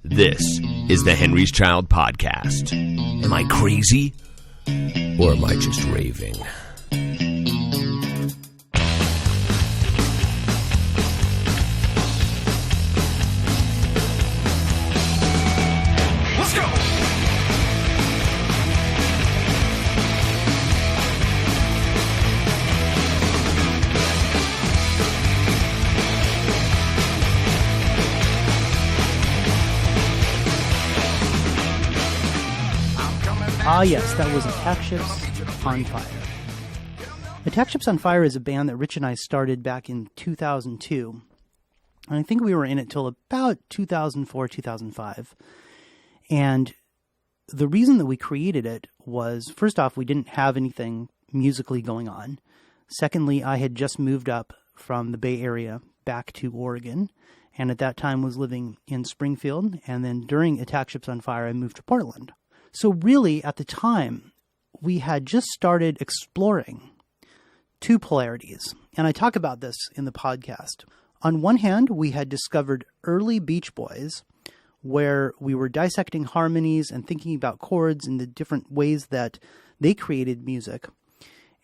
This is the Henry's Child Podcast. Am I crazy? Or am I just raving? Let's go! Ah, yes, that was Attack Ships on Fire. Attack Ships on Fire is a band that Rich and I started back in 2002. And I think we were in it till about 2004, 2005. And the reason that we created it was, first off, we didn't have anything musically going on. Secondly, I had just moved up from the Bay Area back to Oregon. And at that time was living in Springfield. And then during Attack Ships on Fire, I moved to Portland. So really, at the time, we had just started exploring two polarities. And I talk about this in the podcast. On one hand, we had discovered early Beach Boys, where we were dissecting harmonies and thinking about chords and the different ways that they created music.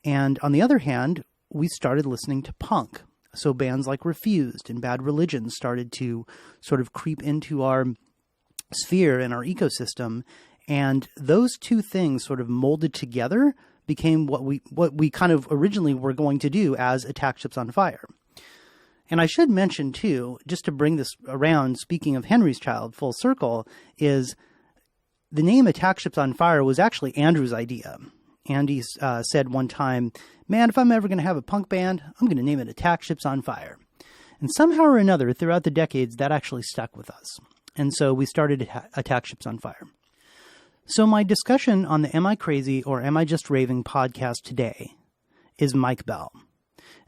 And on the other hand, we started listening to punk. So bands like Refused and Bad Religion started to sort of creep into our sphere and our ecosystem. And those two things sort of molded together became what we kind of originally were going to do as Attack Ships on Fire. And I should mention, too, just to bring this around, speaking of Henry's Child full circle, is the name Attack Ships on Fire was actually Andrew's idea. Andy said one time, man, if I'm ever going to have a punk band, I'm going to name it Attack Ships on Fire. And somehow or another, throughout the decades, that actually stuck with us. And so we started Attack Ships on Fire. So my discussion on the Am I Crazy or Am I Just Raving podcast today is MikeBell.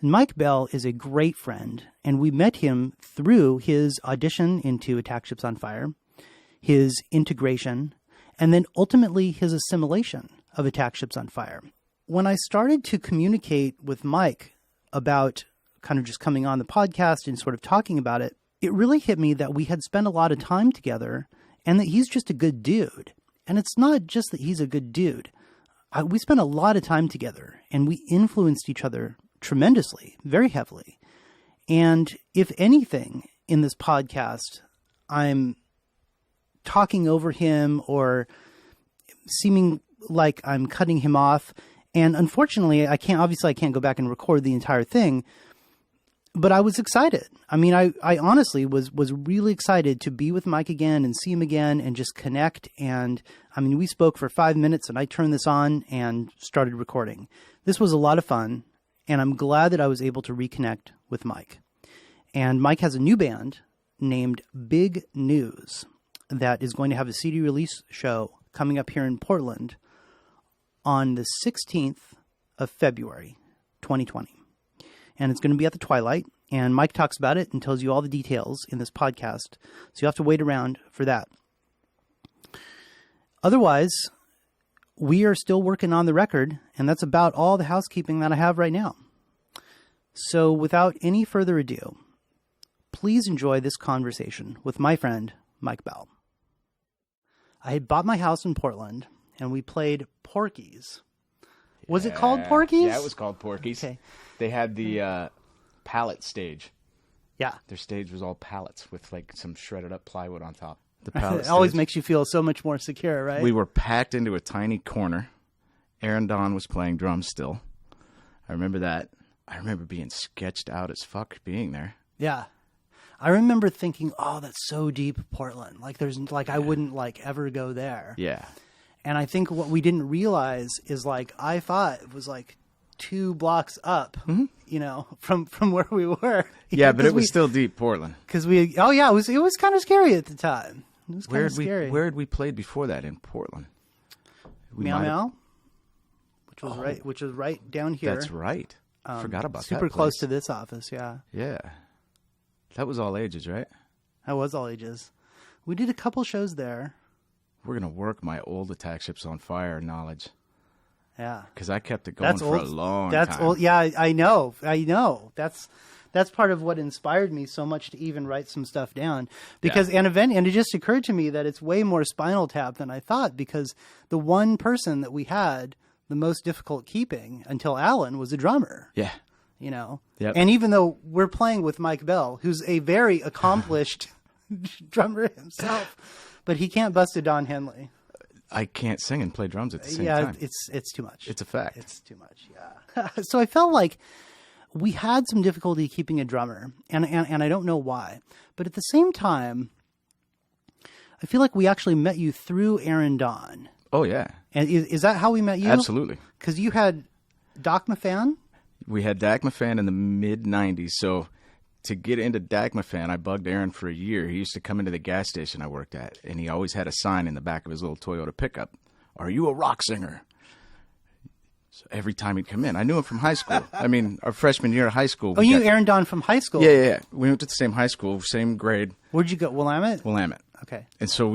And MikeBell is a great friend, and we met him through his audition into Attack Ships on Fire, his integration, and then ultimately his assimilation of Attack Ships on Fire. When I started to communicate with Mike about kind of just coming on the podcast and sort of talking about it, it really hit me that we had spent a lot of time together and that he's just a good dude. And it's not just that he's a good dude. We spent a lot of time together, and we influenced each other tremendously, very heavily. And if anything in this podcast, I'm talking over him or seeming like I'm cutting him off. And unfortunately, I can't go back and record the entire thing. But I was excited. I mean, I honestly was really excited to be with Mike again and see him again and just connect. And I mean, we spoke for 5 minutes and I turned this on and started recording. This was a lot of fun. And I'm glad that I was able to reconnect with Mike. And Mike has a new band named Big News that is going to have a CD release show coming up here in Portland on the 16th of February, 2020. And it's going to be at the Twilight, and Mike talks about it and tells you all the details in this podcast, so you have to wait around for that. Otherwise, we are still working on the record, and that's about all the housekeeping that I have right now. So without any further ado, please enjoy this conversation with my friend, MikeBell. I had bought my house in Portland, and we played Porky's. Was it called Porky's? Yeah, it was called Porky's. Okay. They had the pallet stage. Yeah. Their stage was all pallets with like some shredded up plywood on top. The pallet It always makes you feel so much more secure, right? We were packed into a tiny corner. Aaron Don was playing drums still. I remember that. I remember being sketched out as fuck being there. Yeah. I remember thinking, oh, that's so deep, Portland. Like I wouldn't like ever go there. Yeah. And I think what we didn't realize is like I-5 was like 2 blocks up, you know, from where we were. Yeah, but it was still deep Portland. Because it was kind of scary at the time. It was kind of scary. Where had we played before that in Portland? Meow Meow, which was right down here. That's right. Forgot about that. Super close to this office, yeah. Yeah. That was all ages, right? That was all ages. We did a couple shows there. We're going to work my old Attack Ships on Fire knowledge. Yeah. Because I kept it going for a long time. That's old. Yeah, I know. That's that's part of what inspired me so much to even write some stuff down. Because and it just occurred to me that it's way more Spinal Tap than I thought, because the one person that we had the most difficult keeping until Alan was a drummer. Yeah. You know? Yep. And even though we're playing with MikeBell, who's a very accomplished drummer himself, but he can't bust a Don Henley. I can't sing and play drums at the same time. Yeah, it's too much. It's a fact. It's too much, yeah. So I felt like we had some difficulty keeping a drummer, and I don't know why. But at the same time, I feel like we actually met you through Aaron Don. Oh, yeah. And is that how we met you? Absolutely. Because you had Doc Mafan? We had Dak Mafan in the mid-'90s, so to get into Dak Mafan, I bugged Aaron for a year. He used to come into the gas station I worked at, and he always had a sign in the back of his little Toyota pickup. Are you a rock singer? So every time he'd come in, I knew him from high school. I mean, our freshman year of high school. Oh, you knew Aaron Don from high school? Yeah. We went to the same high school, same grade. Where'd you go? Willamette? Willamette. Okay. And so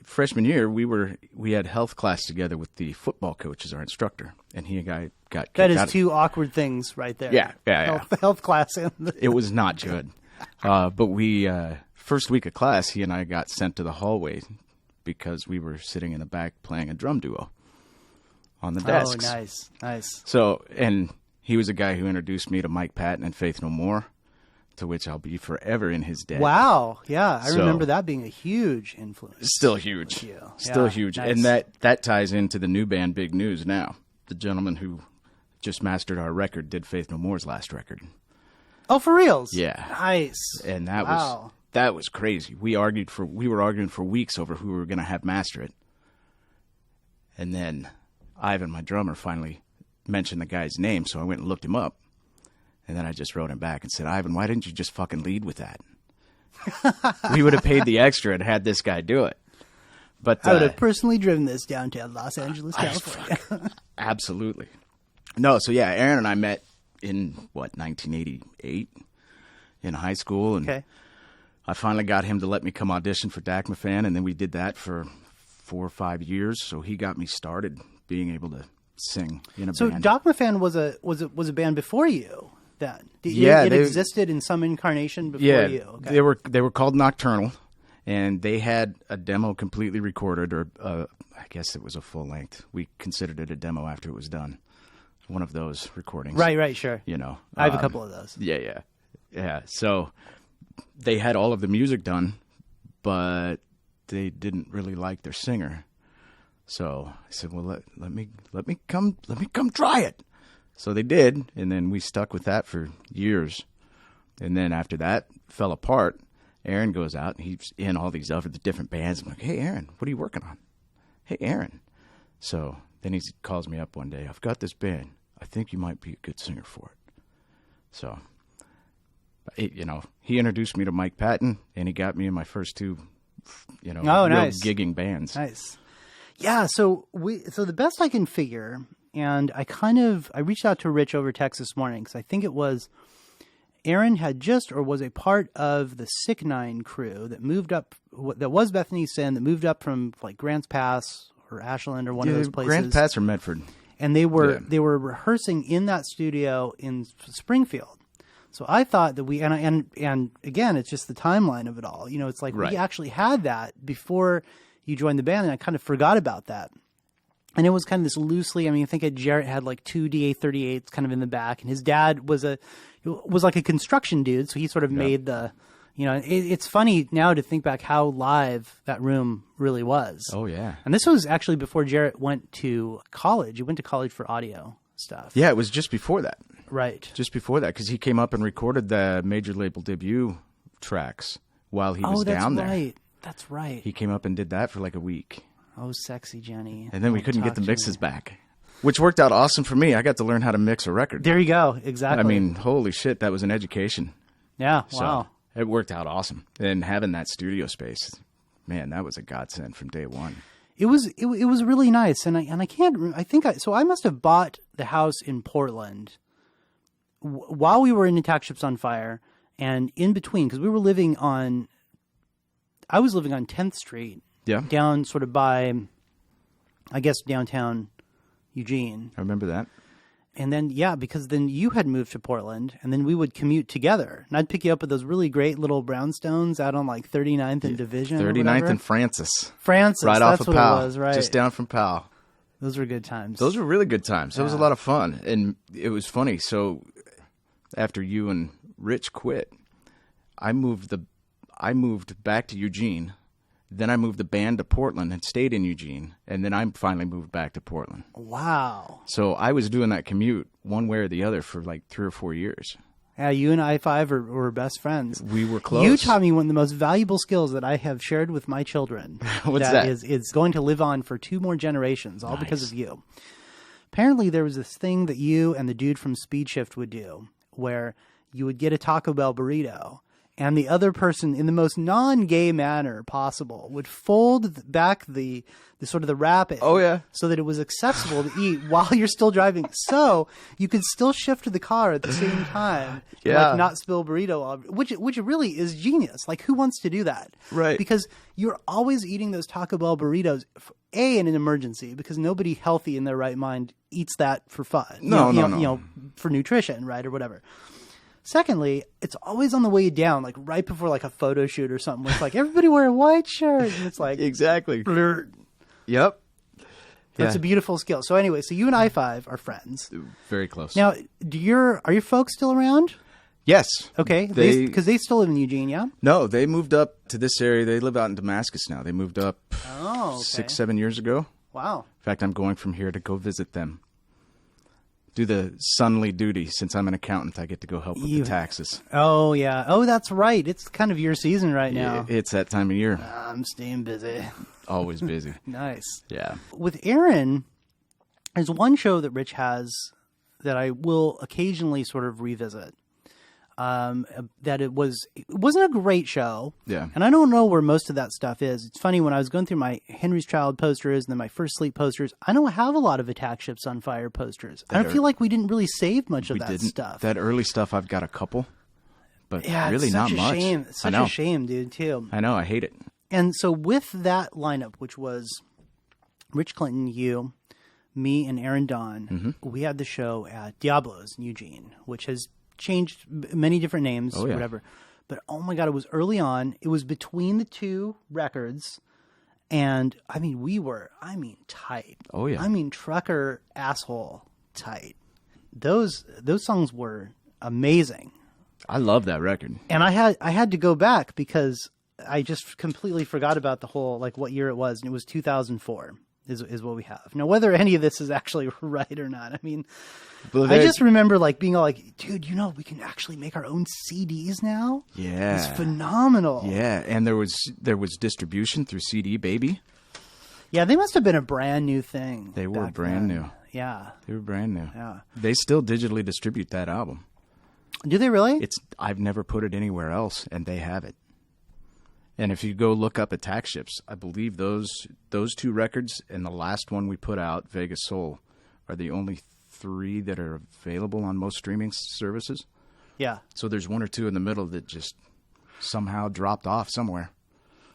freshman year, we had health class together with the football coach as our instructor, and he and I got kicked That is out. two awkward things right there. Yeah. Health class. It was not good. But we, first week of class, he and I got sent to the hallway because we were sitting in the back playing a drum duo on the desks. Oh, nice. So, and he was a guy who introduced me to Mike Patton and Faith No More, to which I'll be forever in his debt. Wow. Yeah. I remember that being a huge influence. Still huge. Still huge. Nice. And that ties into the new band Big News now. The gentleman who just mastered our record did Faith No More's last record. Oh, for reals? Yeah. Nice. And that was crazy. We were arguing for weeks over who we were going to have master it. And then Ivan, my drummer, finally mentioned the guy's name, so I went and looked him up. And then I just wrote him back and said, Ivan, why didn't you just fucking lead with that? We would have paid the extra and had this guy do it. But I would have personally driven this downtown Los Angeles, California. Absolutely. No, so yeah, Aaron and I met in, 1988 in high school. And okay. I finally got him to let me come audition for Dak Mafan, and then we did that for 4 or 5 years. So he got me started being able to sing in a band. So Doc Mafan was a band before you then? It existed in some incarnation before you? Okay. They were called Nocturnal, and they had a demo completely recorded, or I guess it was a full length. We considered it a demo after it was done. One of those recordings. Right, sure. You know. I have a couple of those. Yeah. So they had all of the music done, but they didn't really like their singer. So I said, well, let me come try it. So they did, and then we stuck with that for years. And then after that fell apart, Aaron goes out, and he's in all these other different bands. I'm like, hey, Aaron, what are you working on? Hey, Aaron. So then he calls me up one day. I've got this band. I think you might be a good singer for it. So, he introduced me to Mike Patton, and he got me in my first two, real nice. gigging bands. Nice. Yeah, so the best I can figure, and I reached out to Rich over text this morning, because I think it was Aaron was a part of the Sick Nine crew that moved up, that was Bethany Sin, that moved up from like Grants Pass or Ashland or one of those places. Grants Pass or Medford. And they were rehearsing in that studio in Springfield. So I thought that and again, it's just the timeline of it all. It's like we actually had that before you joined the band, and I kind of forgot about that. And it was kind of this loosely, I think Jarrett had like 2 DA-38s kind of in the back, and his dad was like a construction dude, so he sort of made the, it's funny now to think back how live that room really was. Oh, yeah. And this was actually before Jarrett went to college. He went to college for audio stuff. Yeah, it was just before that. Right. Just before that, because he came up and recorded the major label debut tracks while he was down there. Right. That's right. He came up and did that for like a week. Oh, sexy Jenny. And then we couldn't get the mixes back, which worked out awesome for me. I got to learn how to mix a record. There you go. Exactly. Holy shit, that was an education. Yeah, wow. So it worked out awesome. And having that studio space, man, that was a godsend from day one. It was really nice. And I must have bought the house in Portland while we were in Attack Ships on Fire, and in between, because I was living on 10th Street. Yeah. Down sort of by, I guess, downtown Eugene. I remember that. And then, because then you had moved to Portland, and then we would commute together. And I'd pick you up at those really great little brownstones out on like 39th and Division. 39th and Francis. Francis, right that's off of what Powell. It was, right? Just down from Powell. Those were good times. Those were really good times. That was a lot of fun. And it was funny. So after you and Rich quit, I moved back to Eugene. Then I moved the band to Portland and stayed in Eugene. And then I finally moved back to Portland. Wow. So I was doing that commute one way or the other for like 3 or 4 years. Yeah, you and I-5 were best friends. We were close. You taught me one of the most valuable skills that I have shared with my children. What's that? Is going to live on for 2 more generations, all because of you. Apparently, there was this thing that you and the dude from Speed Shift would do where you would get a Taco Bell burrito, and the other person, in the most non-gay manner possible, would fold back the sort of the wrapping. Oh, yeah. So that it was accessible to eat while you're still driving. So you could still shift the car at the same time. Yeah. Like not spill burrito, which really is genius. Like, who wants to do that? Right. Because you're always eating those Taco Bell burritos, in an emergency, because nobody healthy in their right mind eats that for fun. No. For nutrition, right, or whatever. Secondly, it's always on the way down, like right before like a photo shoot or something. Where it's like, everybody wear a white shirt. And it's like, exactly. Blur. Yep. That's a beautiful skill. So anyway, so you and I-5 are friends. Very close. Now, are your folks still around? Yes. Okay. Because they still live in Eugene, yeah? No, they moved up to this area. They live out in Damascus now. They moved up 6-7 years ago. Wow. In fact, I'm going from here to go visit them. Do the sonly duty. Since I'm an accountant, I get to go help with the taxes. Oh, yeah. Oh, that's right. It's kind of your season right now. It's that time of year. I'm staying busy. Always busy. Nice. Yeah. With Aaron, there's one show that Rich has that I will occasionally sort of revisit. That it wasn't a great show. Yeah. And I don't know where most of that stuff is. It's funny, when I was going through my Henry's Child posters and then my First Sleep posters, I don't have a lot of Attack Ships on Fire posters. I don't feel like we didn't really save much of that stuff. That early stuff, I've got a couple, but really it's not such a much. Shame. It's such a shame, dude, too. I know. I hate it. And so with that lineup, which was Rich Clinton, you, me, and Aaron Don, we had the show at Diablo's in Eugene, which has changed many different names, whatever. But oh my God, it was early on. It was between the 2 records. And I mean, we were, tight. Oh yeah. Trucker asshole tight. Those songs were amazing. I love that record. And I had to go back because I just completely forgot about the whole, like, what year it was. And it was 2004 is what we have. Now, whether any of this is actually right or not, I mean, I just remember like being all like, dude, we can actually make our own CDs now. Yeah. It's phenomenal. Yeah. And there was distribution through CD Baby. Yeah. They must have been a brand new thing. They were brand new. Yeah. They were brand new. Yeah. They still digitally distribute that album. Do they really? I've never put it anywhere else, and they have it. And if you go look up Attack Ships, I believe those 2 records and the last one we put out, Vegas Soul, are the only 3 that are available on most streaming services. Yeah. So there's 1 or 2 in the middle that just somehow dropped off somewhere.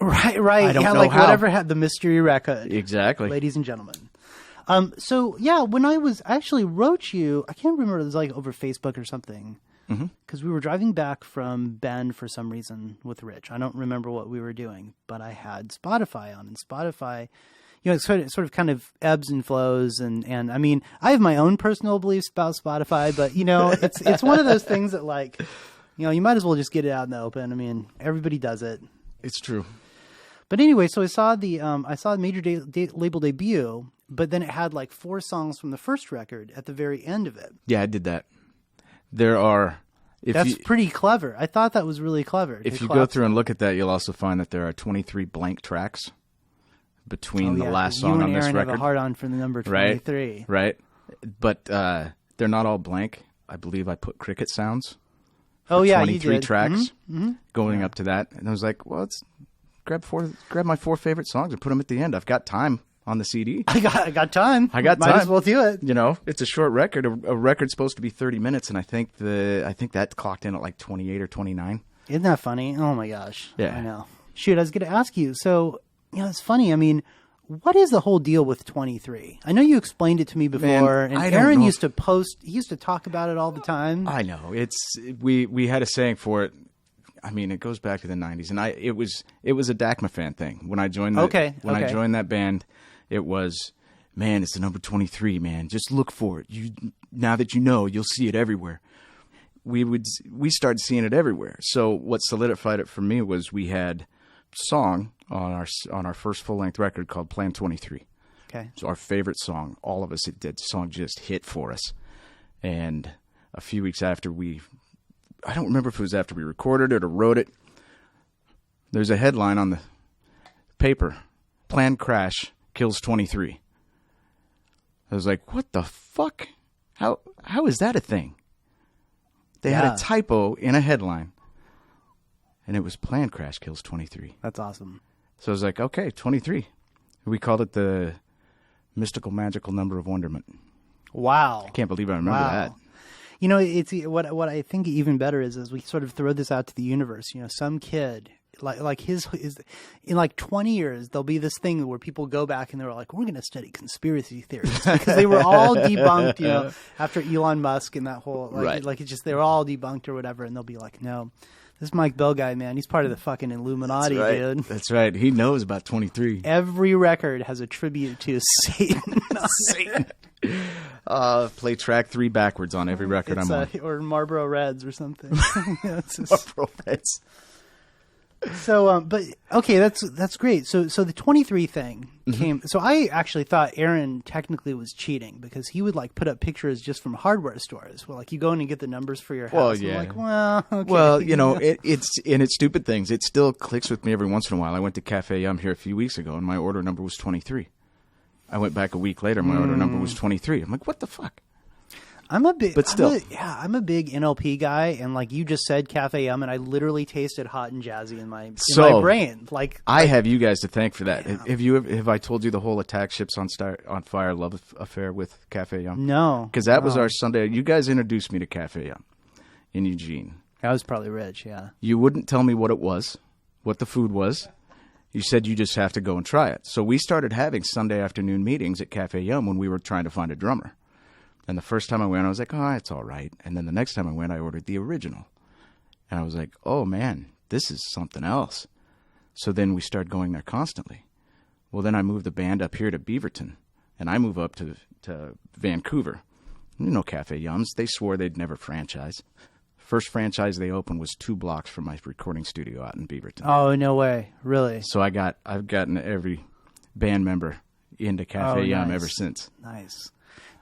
Right. I don't know like how. Whatever had the mystery record. Exactly. Ladies and gentlemen. So yeah, when I actually wrote you, I can't remember, it was like over Facebook or something. Because we were driving back from Bend for some reason with Rich. I don't remember what we were doing, but I had Spotify on, and Spotify, it sort of kind of ebbs and flows. And I mean, I have my own personal beliefs about Spotify, but it's one of those things that, like, you might as well just get it out in the open. I mean, everybody does it. It's true. But anyway, so I saw the major label debut, but then it had like 4 songs from the first record at the very end of it. Yeah, I did that. That's pretty clever. I thought that was really clever. If you go through and look at that, you'll also find that there are 23 blank tracks between the last song on this record. You and Aaron have a hard-on for the number 23. Right. But they're not all blank. I believe I put cricket sounds. Oh, yeah, 23 you did. tracks going up to that. And I was like, well, let's grab my 4 favorite songs and put them at the end. I've got time on the CD. I got time. I got Might time. Might as well do it. It's a short record. A record's supposed to be 30 minutes, and I think that clocked in at like 28 or 29. Isn't that funny? Oh my gosh. Yeah. I know. Shoot, I was going to ask you. So, it's funny. I mean, what is the whole deal with 23? I know you explained it to me before, and Aaron used to he used to talk about it all the time. I know. We had a saying for it. I mean, it goes back to the 90s, and it was a Dakma fan thing. When I joined I joined that band, it was, man, it's the number 23, man. Just look for it. Now that you know, you'll see it everywhere. We started seeing it everywhere. So what solidified it for me was we had song on our first full-length record called Plan 23. Okay. It's our favorite song. All of us, the song just hit for us. And a few weeks after I don't remember if it was after we recorded it or wrote it, there's a headline on the paper, Plan Crash Kills 23. I was like, what the fuck? How is that a thing? They had a typo in a headline, and it was Plan Crash Kills 23. That's awesome. So I was like, okay, 23. We called it the mystical, magical number of wonderment. Wow. I can't believe I remember that. You know, it's what I think even better is we sort of throw this out to the universe. You know, some kid, like his in like 20 years, there'll be this thing where people go back and they're like, we're going to study conspiracy theories because they were all debunked, you know, after Elon Musk and that whole, like it's just, they were all debunked or whatever. And they'll be like, no, this MikeBell guy, man, he's part of the fucking Illuminati, dude. That's right. He knows about 23. Every record has a tribute to Satan. Satan. Play track 3 backwards on every record I'm on. Or Marlboro Reds or something. Marlboro Reds. So, but okay, that's great. So the 23 thing came. So I actually thought Aaron technically was cheating because he would like put up pictures just from hardware stores. Well, like you go in and get the numbers for your house. Well, yeah. And I'm like, okay. Well, you know, it's stupid things. It still clicks with me every once in a while. I went to Cafe Yum here a few weeks ago, and my order number was 23. I went back a week later. My order number was 23. I'm like, what the fuck? I'm a big NLP guy, and like you just said, Cafe Yum, and I literally tasted hot and jazzy in my brain. I have you guys to thank for that. Yeah. Have I told you the whole Attack Ships on Fire love affair with Cafe Yum? No, because that was our Sunday. You guys introduced me to Cafe Yum in Eugene. I was probably rich, yeah. You wouldn't tell me what it was, what the food was. You said you just have to go and try it. So we started having Sunday afternoon meetings at Cafe Yum when we were trying to find a drummer. And the first time I went, I was like, oh, it's all right. And then the next time I went, I ordered the original. And I was like, oh, man, this is something else. So then we started going there constantly. Well, then I moved the band up here to Beaverton. And I move up to Vancouver. You know Cafe Yums. They swore they'd never franchise. First franchise they opened was 2 blocks from my recording studio out in Beaverton. Oh, no way. Really? So I've gotten every band member into Cafe Yum ever since. Nice.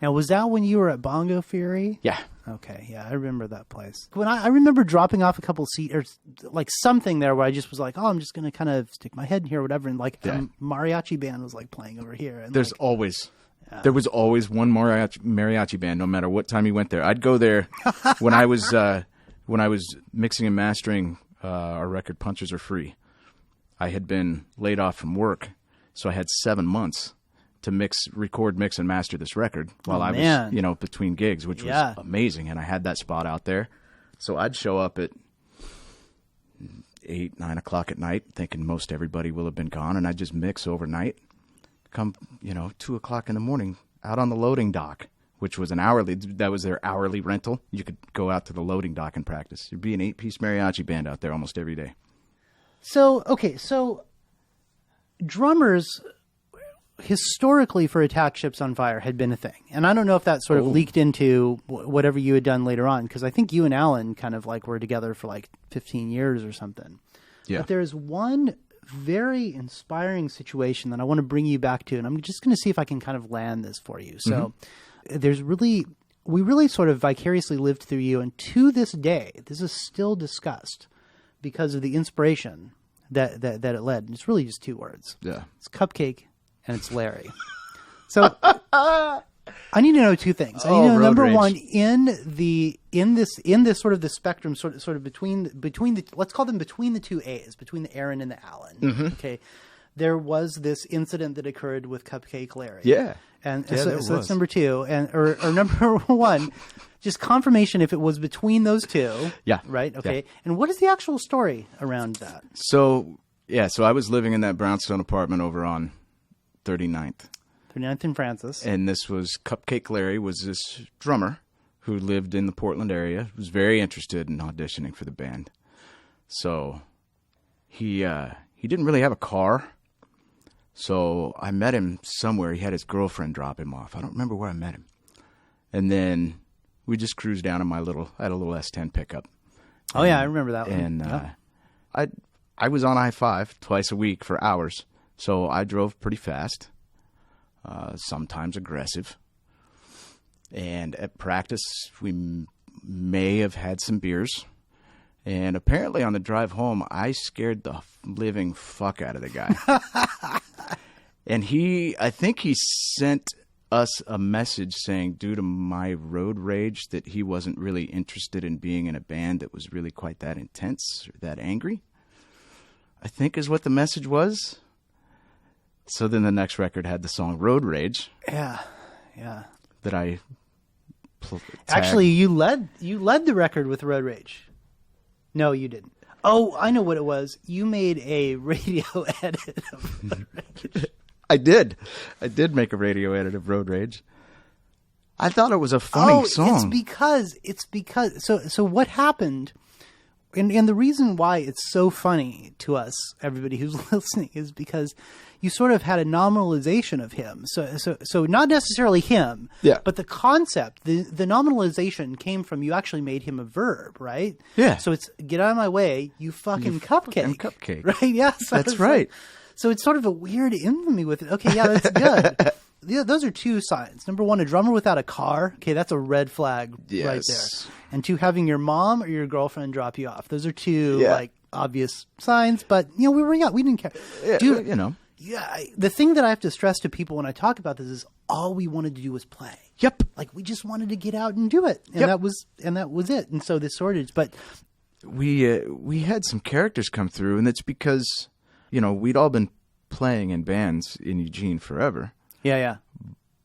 Now, was that when you were at Bongo Fury? Yeah. Okay, yeah, I remember that place. When I remember dropping off a couple seats, or like something there where I just was like, oh, I'm just going to kind of stick my head in here or whatever, and like a mariachi band was like playing over here. And there was always one mariachi band, no matter what time you went there. I'd go there when I was mixing and mastering our record Punches Are Free. I had been laid off from work, so I had 7 months to record, mix, and master this record while I was, between gigs, which was amazing. And I had that spot out there. So I'd show up at 8, 9 o'clock at night, thinking most everybody will have been gone. And I'd just mix overnight. Come, 2 o'clock in the morning out on the loading dock, which was that was their hourly rental. You could go out to the loading dock and practice. There'd be an 8-piece mariachi band out there almost every day. So drummers historically for Attack Ships on Fire had been a thing. And I don't know if that sort of leaked into whatever you had done later on, because I think you and Alan kind of like were together for like 15 years or something. Yeah. But there's one very inspiring situation that I want to bring you back to, and I'm just going to see if I can kind of land this for you. So we really sort of vicariously lived through you, and to this day, this is still discussed because of the inspiration that it led. And it's really just 2 words. Yeah. It's Cupcake and it's Larry. So I need to know 2 things. I need to know, number rage. One, in this sort of the spectrum, sort of between the, let's call them between the 2 A's, between the Aaron and the Alan. Okay. There was this incident that occurred with Cupcake Larry. Yeah. And so that's number 2. Or number 1, just confirmation if it was between those 2. Yeah. Right? Okay. Yeah. And what is the actual story around that? So I was living in that brownstone apartment over on 39th. 39th and Francis. And this was Cupcake Larry, was this drummer who lived in the Portland area, was very interested in auditioning for the band. So he didn't really have a car. So I met him somewhere. He had his girlfriend drop him off. I don't remember where I met him. And then we just cruised down in I had a little S10 pickup. Oh, yeah, I remember that one. And yeah. I was on I-5 twice a week for hours. So I drove pretty fast, sometimes aggressive. And at practice, we may have had some beers. And apparently on the drive home, I scared the living fuck out of the guy. And I think he sent us a message saying, due to my road rage, that he wasn't really interested in being in a band that was really quite that intense or that angry, I think is what the message was. So then the next record had the song Road Rage. Yeah, yeah. That I Actually, you led the record with Road Rage. No, you didn't. Oh, I know what it was. You made a radio edit of Road Rage. I did make a radio edit of Road Rage. I thought it was a funny song. It's because so what happened, and the reason why it's so funny to us, everybody who's listening, is because you sort of had a nominalization of him. So not necessarily him, yeah, but the concept, the nominalization came from you actually made him a verb, right? Yeah. So it's get out of my way, you fucking cupcake. Cupcake. Right? Yeah. So that's right. So it's sort of a weird infamy with it. Okay, yeah, that's good. Yeah, those are two signs. Number one, a drummer without a car. Okay, that's a red flag right there. And two, having your mom or your girlfriend drop you off. Those are two like obvious signs. But we were young. We didn't care. Yeah, dude, Yeah, the thing that I have to stress to people when I talk about this is all we wanted to do was play. Yep. Like we just wanted to get out and do it, and that was it. And so this sorted. But we had some characters come through, and it's because we'd all been playing in bands in Eugene forever. Yeah.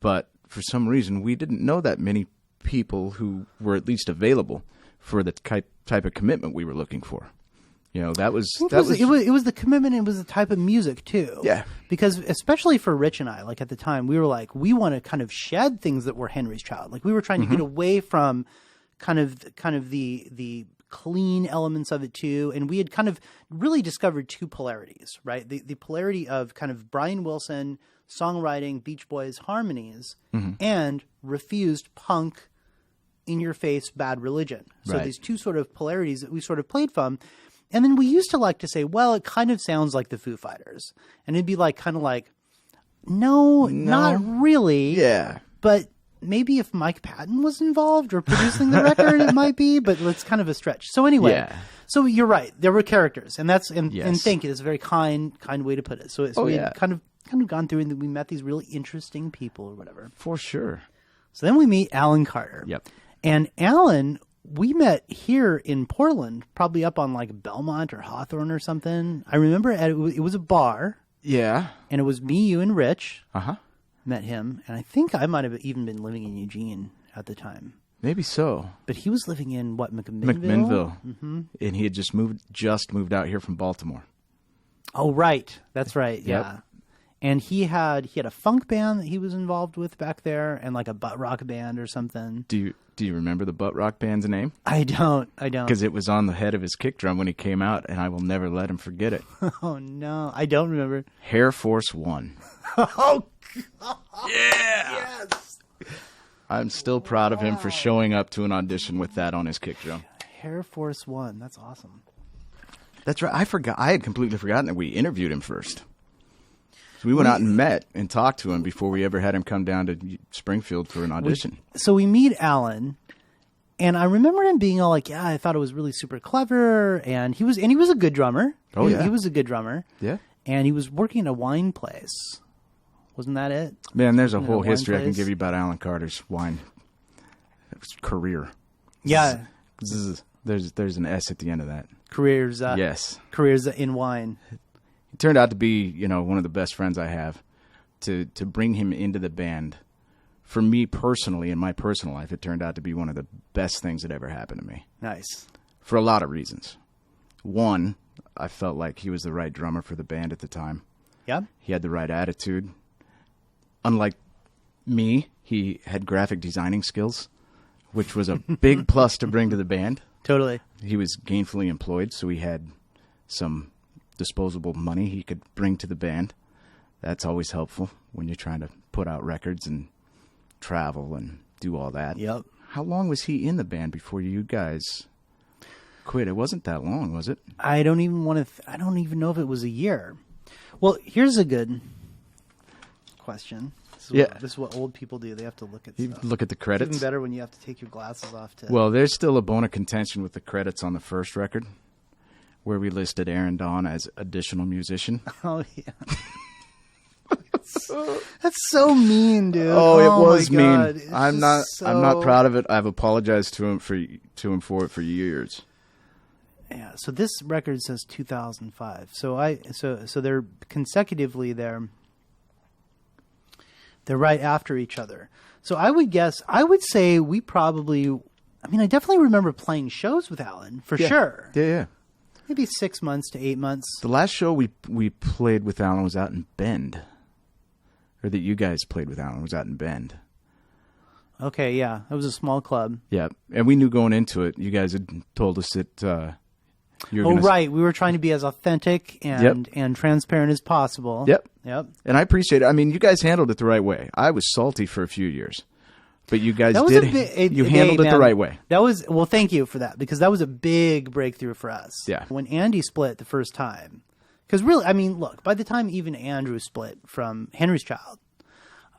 But for some reason, we didn't know that many people who were at least available for the type of commitment we were looking for. It was the commitment. It was the type of music too. Yeah. Because especially for Rich and I, like at the time, we were like, we want to kind of shed things that were Henry's Child. Like we were trying to get away from kind of the clean elements of it too. And we had kind of really discovered two polarities, right? The polarity of kind of Brian Wilson songwriting, Beach Boys harmonies, and refused punk, in your face, Bad Religion. So these two sort of polarities that we sort of played from. And then we used to like to say, well, it kind of sounds like the Foo Fighters. And it'd be like, kind of like, no, not really. Yeah. But maybe if Mike Patton was involved or producing the record, it might be, but it's kind of a stretch. So anyway, so you're right. There were characters, and and thank you. That's a very kind way to put it. So we had kind of gone through, and we met these really interesting people or whatever. For sure. So then we meet Alan Carter. Yep. And Alan, we met here in Portland, probably up on like Belmont or Hawthorne or something. I remember it was a bar. Yeah. And it was me, you, and Rich. Uh-huh. Met him, and I think I might have even been living in Eugene at the time. Maybe so. But he was living in what, McMinnville? McMinnville. Mm-hmm. And he had just moved out here from Baltimore. Oh, right. That's right. Yep. Yeah. And he had a funk band that he was involved with back there, and like a butt rock band or something. Do you remember the butt rock band's name? I don't. Because it was on the head of his kick drum when he came out, and I will never let him forget it. Oh no, I don't remember. Air Force One. Oh God. Yeah. Yes. I'm still proud of him for showing up to an audition with that on his kick drum. Air Force One. That's awesome. That's right. I had completely forgotten that we interviewed him first. So we went out and met and talked to him before we ever had him come down to Springfield for an audition. So we meet Alan, and I remember him being all like, "Yeah, I thought it was really super clever," and he was a good drummer. Oh yeah, he was a good drummer. Yeah, and he was working at a wine place. Wasn't that it? Man, there's a whole history I can give you about Alan Carter's wine career. Yeah, there's an S at the end of that. Careers. Yes, careers in wine. He turned out to be, one of the best friends I have. To bring him into the band, for me personally, in my personal life, it turned out to be one of the best things that ever happened to me. Nice. For a lot of reasons. One, I felt like he was the right drummer for the band at the time. Yeah. He had the right attitude. unlike me, he had graphic designing skills, which was a big plus to bring to the band. Totally. He was gainfully employed, so he had some disposable money he could bring to the band. That's always helpful when you're trying to put out records and travel and do all that. Yep. How long was he in the band before you guys quit? It wasn't that long, was it? I don't even I don't even know if it was a year. Well, here's a good question. This is what old people do. They have to look at stuff. Look at the It's credits. even better when you have to take your glasses off to... Well, there's still a bone of contention with the credits on the first record, where we listed Aaron Dawn as additional musician. Oh, yeah. That's so mean, dude. Oh, it was my God. mean. It's I'm just not proud of it. I've apologized to him for it for years. Yeah. So this record says 2005. So they're consecutively there. They're right after each other. So I would say we probably. I mean, I definitely remember playing shows with Alan for sure. Yeah. Maybe 6 months to 8 months. The last show we played with Alan was out in Bend. Or that you guys played with Alan was out in Bend. Okay, yeah. It was a small club. Yeah. And we knew going into it, you guys had told us that you were right. We were trying to be as authentic and transparent as possible. Yep. And I appreciate it. I mean, you guys handled it the right way. I was salty for a few years. But you guys handled it the right way. That was, well, thank you for that, because that was a big breakthrough for us. Yeah. When Andy split the first time. Because really, I mean, look, by the time even Andrew split from Henry's Child,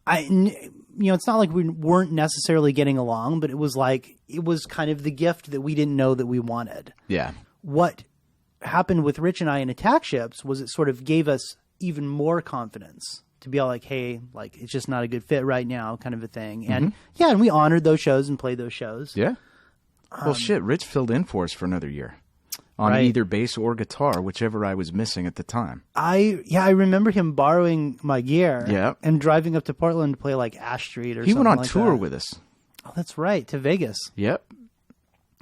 it's not like we weren't necessarily getting along, but it was kind of the gift that we didn't know that we wanted. Yeah. What happened with Rich and I in Attack Ships was it sort of gave us even more confidence to be all like, hey, like, it's just not a good fit right now, kind of a thing. And and we honored those shows and played those shows. Yeah. Well, shit, Rich filled in for us for another year on either bass or guitar, whichever I was missing at the time. I remember him borrowing my gear and driving up to Portland to play like Ash Street or something. He went on like tour that. with us. Oh, that's right, to Vegas. Yep.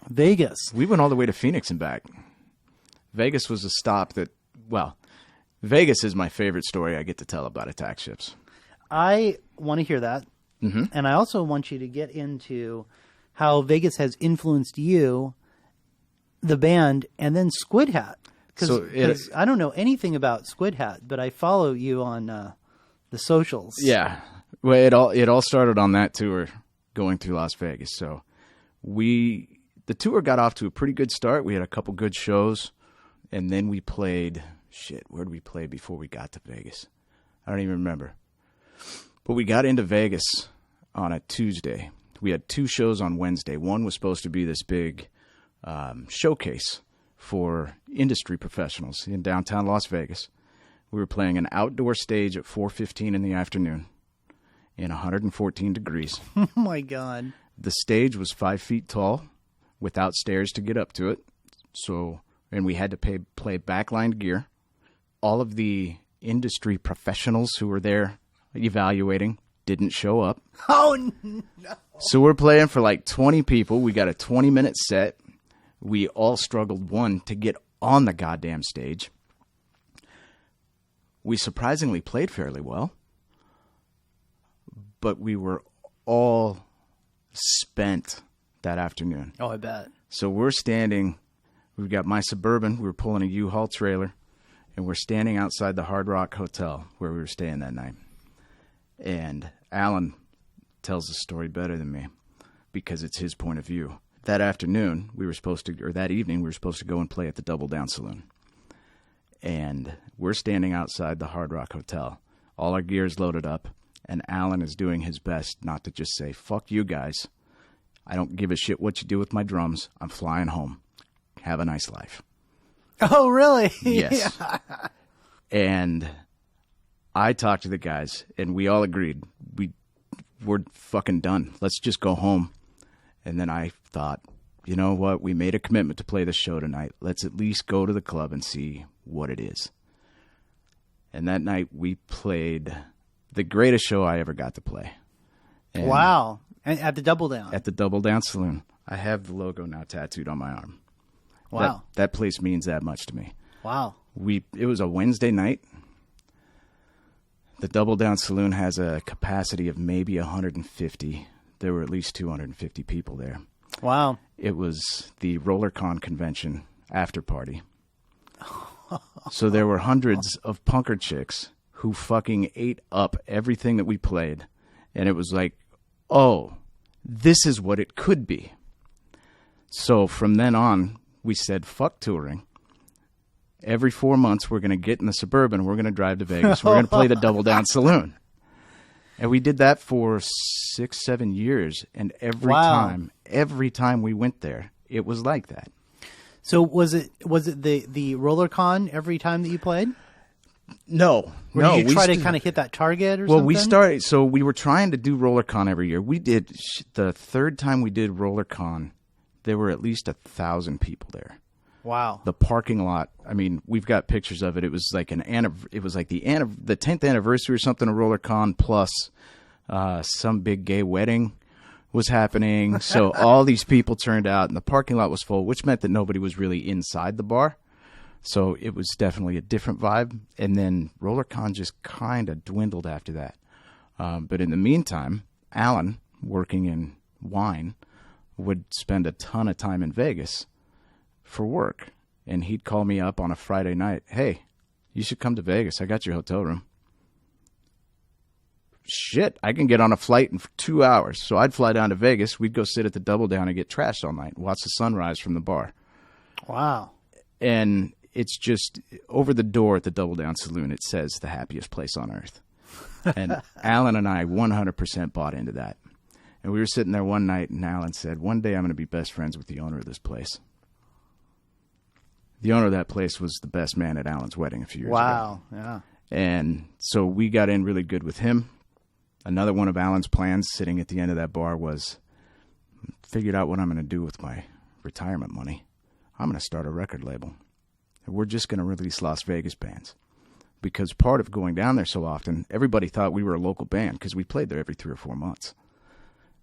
Vegas. We went all the way to Phoenix and back. Vegas was a stop that, well, Vegas is my favorite story I get to tell about Attack Ships. I want to hear that. Mm-hmm. And I also want you to get into how Vegas has influenced you, the band, and then Squidhat. Because I don't know anything about Squidhat, but I follow you on the socials. Yeah. Well, it all started on that tour going through Las Vegas. So the tour got off to a pretty good start. We had a couple good shows, and then we played... Shit, where did we play before we got to Vegas? I don't even remember. But we got into Vegas on a Tuesday. We had 2 shows on Wednesday. One was supposed to be this big showcase for industry professionals in downtown Las Vegas. We were playing an outdoor stage at 4:15 in the afternoon in 114 degrees. Oh, my God. The stage was 5 feet tall without stairs to get up to it. And we had to play backlined gear. All of the industry professionals who were there evaluating didn't show up. Oh, no. So we're playing for like 20 people. We got a 20-minute set. We all struggled, to get on the goddamn stage. We surprisingly played fairly well. But we were all spent that afternoon. Oh, I bet. So we're standing... We've got my Suburban. We were pulling a U-Haul trailer, and we're standing outside the Hard Rock Hotel where we were staying that night. And Alan tells the story better than me because it's his point of view. That evening, we were supposed to go and play at the Double Down Saloon. And we're standing outside the Hard Rock Hotel. All our gear is loaded up, and Alan is doing his best not to just say, fuck you guys. I don't give a shit what you do with my drums. I'm flying home. Have a nice life. Oh, really? Yes. Yeah. And I talked to the guys, and we all agreed. We're fucking done. Let's just go home. And then I thought, you know what? We made a commitment to play the show tonight. Let's at least go to the club and see what it is. And that night, we played the greatest show I ever got to play. And wow. At the Double Down? At the Double Down Saloon. I have the logo now tattooed on my arm. Wow. That place means that much to me. Wow. It was a Wednesday night. The Double Down Saloon has a capacity of maybe 150. There were at least 250 people there. Wow. It was the RollerCon convention after party. So there were hundreds of punker chicks who fucking ate up everything that we played. And it was like, oh, this is what it could be. So from then on, we said, fuck touring. Every 4 months, we're going to get in the Suburban. We're going to drive to Vegas. We're going to play the Double Down Saloon. And we did that for 6-7 years. And every time we went there, it was like that. So was it the RollerCon every time that you played? No. Or did you try to kind of hit that target or something? Well, we were trying to do RollerCon every year. We did, the third time we did RollerCon, there were at least 1,000 people there. Wow. The parking lot, I mean, we've got pictures of it. It was like the 10th anniversary or something of RollerCon, plus some big gay wedding was happening. So all these people turned out and the parking lot was full, which meant that nobody was really inside the bar. So it was definitely a different vibe. And then RollerCon just kind of dwindled after that. But in the meantime, Alan, working in wine, would spend a ton of time in Vegas for work. And he'd call me up on a Friday night. Hey, you should come to Vegas. I got your hotel room. Shit, I can get on a flight in 2 hours. So I'd fly down to Vegas. We'd go sit at the Double Down and get trashed all night. Watch the sunrise from the bar. Wow. And it's just over the door at the Double Down Saloon, it says the happiest place on earth. And Alan and I 100% bought into that. And we were sitting there one night, and Alan said, one day I'm going to be best friends with the owner of this place. The owner of that place was the best man at Alan's wedding a few years ago. Wow, yeah. And so we got in really good with him. Another one of Alan's plans sitting at the end of that bar was, figured out what I'm going to do with my retirement money. I'm going to start a record label. And we're just going to release Las Vegas bands. Because part of going down there so often, everybody thought we were a local band because we played there every 3 or 4 months.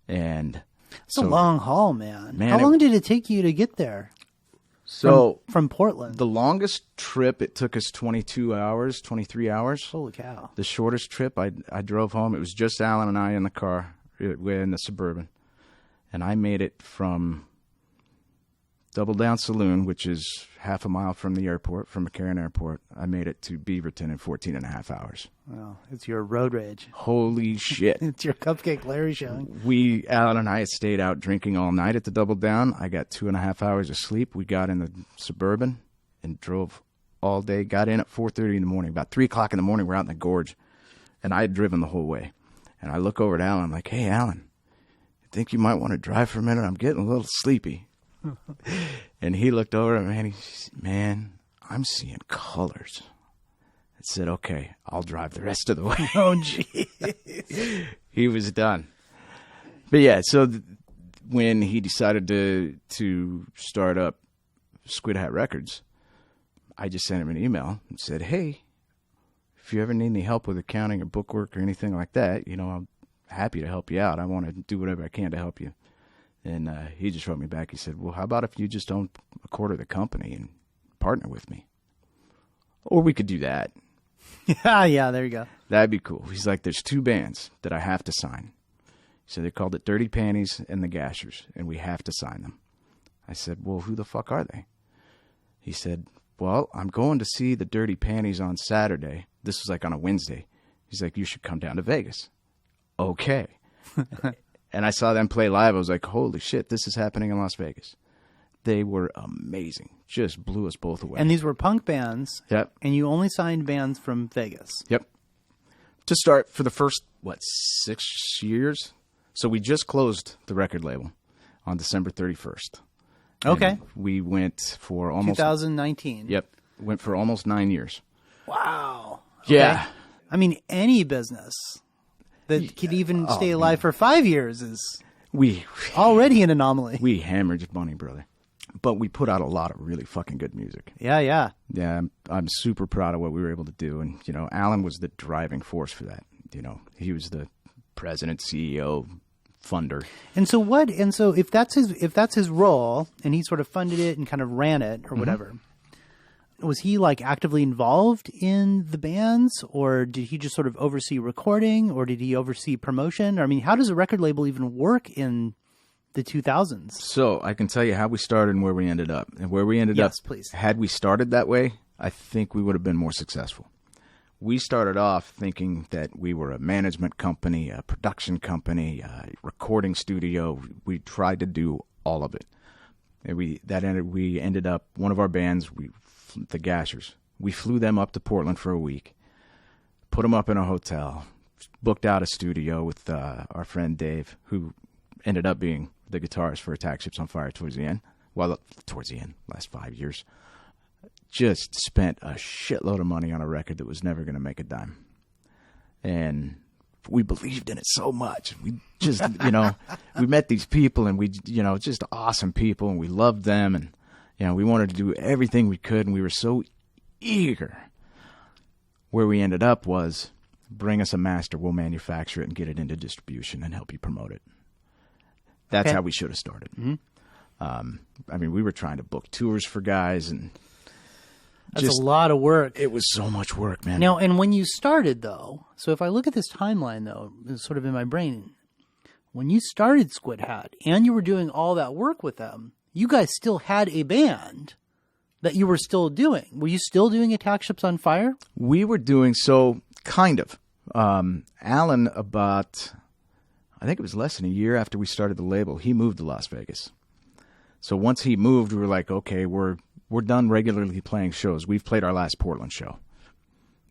And it's a long haul, man. How long did it take you to get there? So from Portland, the longest trip, it took us 22 hours, 23 hours. Holy cow. The shortest trip, I drove home. It was just Alan and I in the car. We're in the Suburban. And I made it from Double Down Saloon, which is half a mile from the airport, from McCarran Airport. I made it to Beaverton in 14 and a half hours. Wow, it's your road rage. Holy shit. It's your Cupcake Larry show. Alan and I had stayed out drinking all night at the Double Down. I got 2.5 hours of sleep. We got in the Suburban and drove all day. Got in at 4:30 in the morning. About 3 o'clock in the morning, we're out in the gorge. And I had driven the whole way. And I look over at Alan. I'm like, hey, Alan, I think you might want to drive for a minute. I'm getting a little sleepy. And he looked over at me and he said, man, I'm seeing colors. I said, okay, I'll drive the rest of the way. Oh, jeez. He was done. But yeah, so when he decided to start up Squidhat Records, I just sent him an email and said, hey, if you ever need any help with accounting or bookwork or anything like that, I'm happy to help you out. I want to do whatever I can to help you. And he just wrote me back. He said, well, how about if you just own a quarter of the company and partner with me? Or we could do that. Yeah, there you go. That'd be cool. He's like, there's 2 bands that I have to sign. He said, they called it Dirty Panties and the Gashers, and we have to sign them. I said, well, who the fuck are they? He said, well, I'm going to see the Dirty Panties on Saturday. This was like on a Wednesday. He's like, you should come down to Vegas. Okay. And I saw them play live. I was like, holy shit, this is happening in Las Vegas. They were amazing. Just blew us both away. And these were punk bands. Yep. And you only signed bands from Vegas. Yep. To start for the first, 6 years? So we just closed the record label on December 31st. Okay. And we went for almost... 2019. Yep. Went for almost 9 years. Wow. Okay. Yeah. I mean, any business that could even stay alive for 5 years is already an anomaly. We hammered money, brother. But we put out a lot of really fucking good music. Yeah. Yeah, I'm super proud of what we were able to do. And, Alan was the driving force for that. He was the president, CEO, funder. And so if that's his role and he sort of funded it and kind of ran it or whatever, was he like actively involved in the bands, or did he just sort of oversee recording, or did he oversee promotion? I mean, how does a record label even work in the 2000s? So I can tell you how we started and where we ended up. And where we ended up, please. Had we started that way, I think we would have been more successful. We started off thinking that we were a management company, a production company, a recording studio. We tried to do all of it. And we ended up, one of our bands, the Gashers, we flew them up to Portland for a week, put them up in a hotel, booked out a studio with our friend Dave, who ended up being the guitarist for Attack Ships on Fire towards the end. Well, towards the end, last 5 years. Just spent a shitload of money on a record that was never going to make a dime. And we believed in it so much. We just, we met these people and we, just awesome people, and we loved them, and, we wanted to do everything we could, and we were so eager. Where we ended up was, bring us a master, we'll manufacture it and get it into distribution and help you promote it. That's how we should have started. Mm-hmm. We were trying to book tours for guys, and that's a lot of work. It was so much work, man. Now, and when you started, though, so if I look at this timeline, though, it's sort of in my brain, when you started Squidhat and you were doing all that work with them, you guys still had a band that you were still doing. Were you still doing Attack Ships on Fire? We were doing so, kind of. Alan, about, I think it was less than a year after we started the label, he moved to Las Vegas. So once he moved, we were like, okay, we're done regularly playing shows. We've played our last Portland show.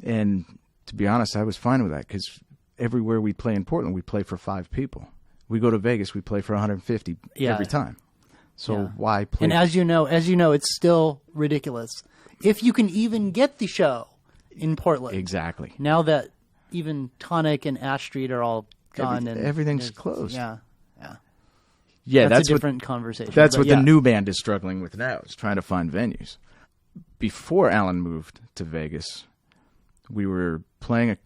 And to be honest, I was fine with that, because everywhere we play in Portland, we play for 5 people. We go to Vegas, we play for 150 every time. So why play? And as you know, it's still ridiculous if you can even get the show in Portland. Exactly. Now that even Tonic and Ash Street are all gone, and everything's closed. Yeah, that's a different conversation. That's what the new band is struggling with now, is trying to find venues. Before Alan moved to Vegas, we were playing a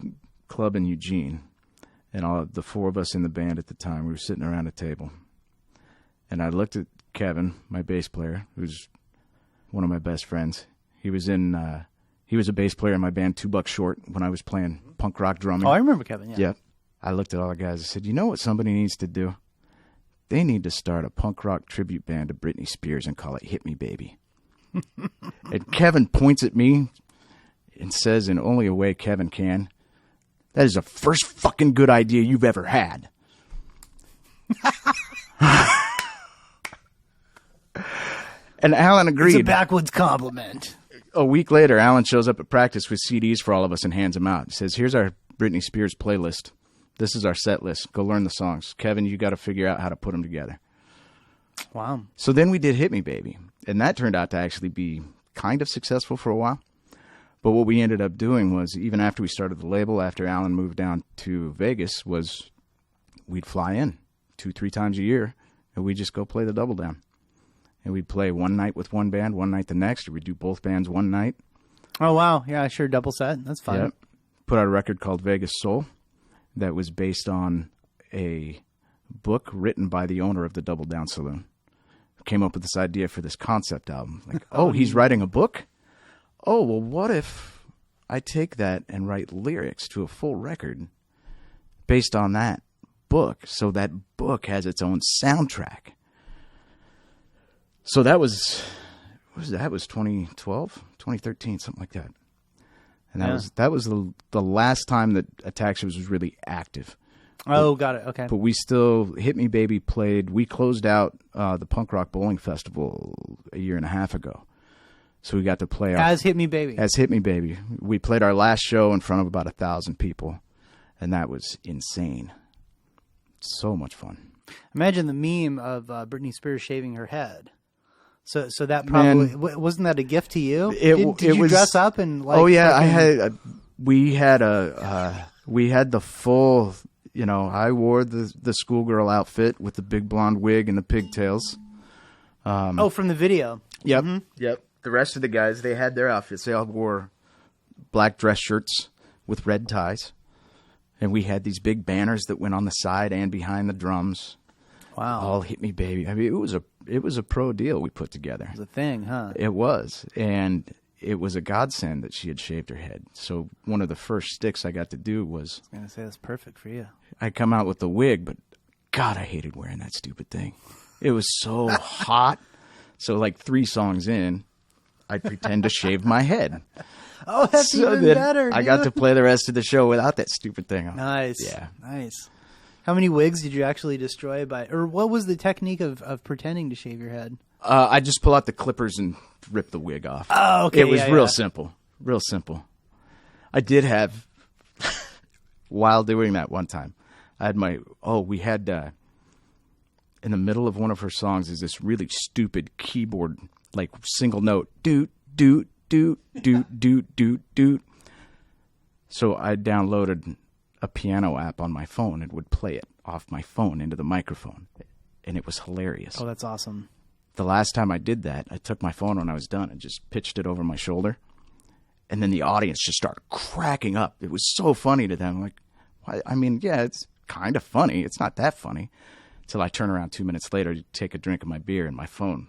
club in Eugene, and all the 4 of us in the band at the time, we were sitting around a table. And I looked at Kevin, my bass player, who's one of my best friends. He was a bass player in my band, 2 Bucks Short, when I was playing punk rock drumming. Oh, I remember Kevin, Yep. I looked at all the guys and said, you know what somebody needs to do? They need to start a punk rock tribute band to Britney Spears and call it Hit Me Baby. And Kevin points at me and says, in only a way Kevin can, that is the first fucking good idea you've ever had. And Alan agreed. It's a backwoods compliment. A week later, Alan shows up at practice with CDs for all of us and hands them out. He says, here's our Britney Spears playlist. This is our set list. Go learn the songs. Kevin, you got to figure out how to put them together. Wow. So then we did Hit Me Baby. And that turned out to actually be kind of successful for a while. But what we ended up doing was, even after we started the label, after Alan moved down to Vegas, was we'd fly in 2-3 times a year, and we'd just go play the Double Down. And we'd play one night with one band, one night the next, or we'd do both bands one night. Oh, wow. Yeah, sure. Double set. That's fun. Yep. Put out a record called Vegas Soul that was based on a book written by the owner of the Double Down Saloon. Came up with this idea for this concept album. Like, oh, he's writing a book? Oh, well, what if I take that and write lyrics to a full record based on that book, so that book has its own soundtrack? So that was 2012, 2013, something like that. And that was the last time that Attack Ships was really active. Oh, got it. Okay. But we still, Hit Me Baby played, we closed out the Punk Rock Bowling Festival a year and a half ago. So we got to play as Hit Me Baby. As Hit Me Baby. We played our last show in front of about 1,000 people, and that was insane. So much fun. Imagine the meme of Britney Spears shaving her head. So that probably wasn't that a gift to you? Did you dress up and like? Oh yeah, we had the full. I wore the schoolgirl outfit with the big blonde wig and the pigtails. From the video. Yep, yep. The rest of the guys, they had their outfits. They all wore black dress shirts with red ties, and we had these big banners that went on the side and behind the drums. Wow! All Hit Me Baby. I mean, it was a pro deal we put together. It was a thing, huh? It was, and it was a godsend that she had shaved her head. So one of the first sticks I got to do was... I was going to say, that's perfect for you. I come out with the wig, but God, I hated wearing that stupid thing. It was so hot. So like 3 songs in, I'd pretend to shave my head. Oh, that's so even better, dude. I got to play the rest of the show without that stupid thing on. Nice. Yeah. Nice. How many wigs did you actually destroy or what was the technique of pretending to shave your head? I just pull out the clippers and rip the wig off. Oh, okay. It was real simple. Real simple. I did have, while doing that one time, I had we had, in the middle of one of her songs is this really stupid keyboard, like single note, doot, doot, doot, doot, doot, doot, doot. So I downloaded a piano app on my phone and would play it off my phone into the microphone. And it was hilarious. Oh, that's awesome. The last time I did that, I took my phone when I was done and just pitched it over my shoulder. And then the audience just started cracking up. It was so funny to them. Like, I mean, yeah, it's kind of funny. It's not that funny. Until I turn around 2 minutes later to take a drink of my beer and my phone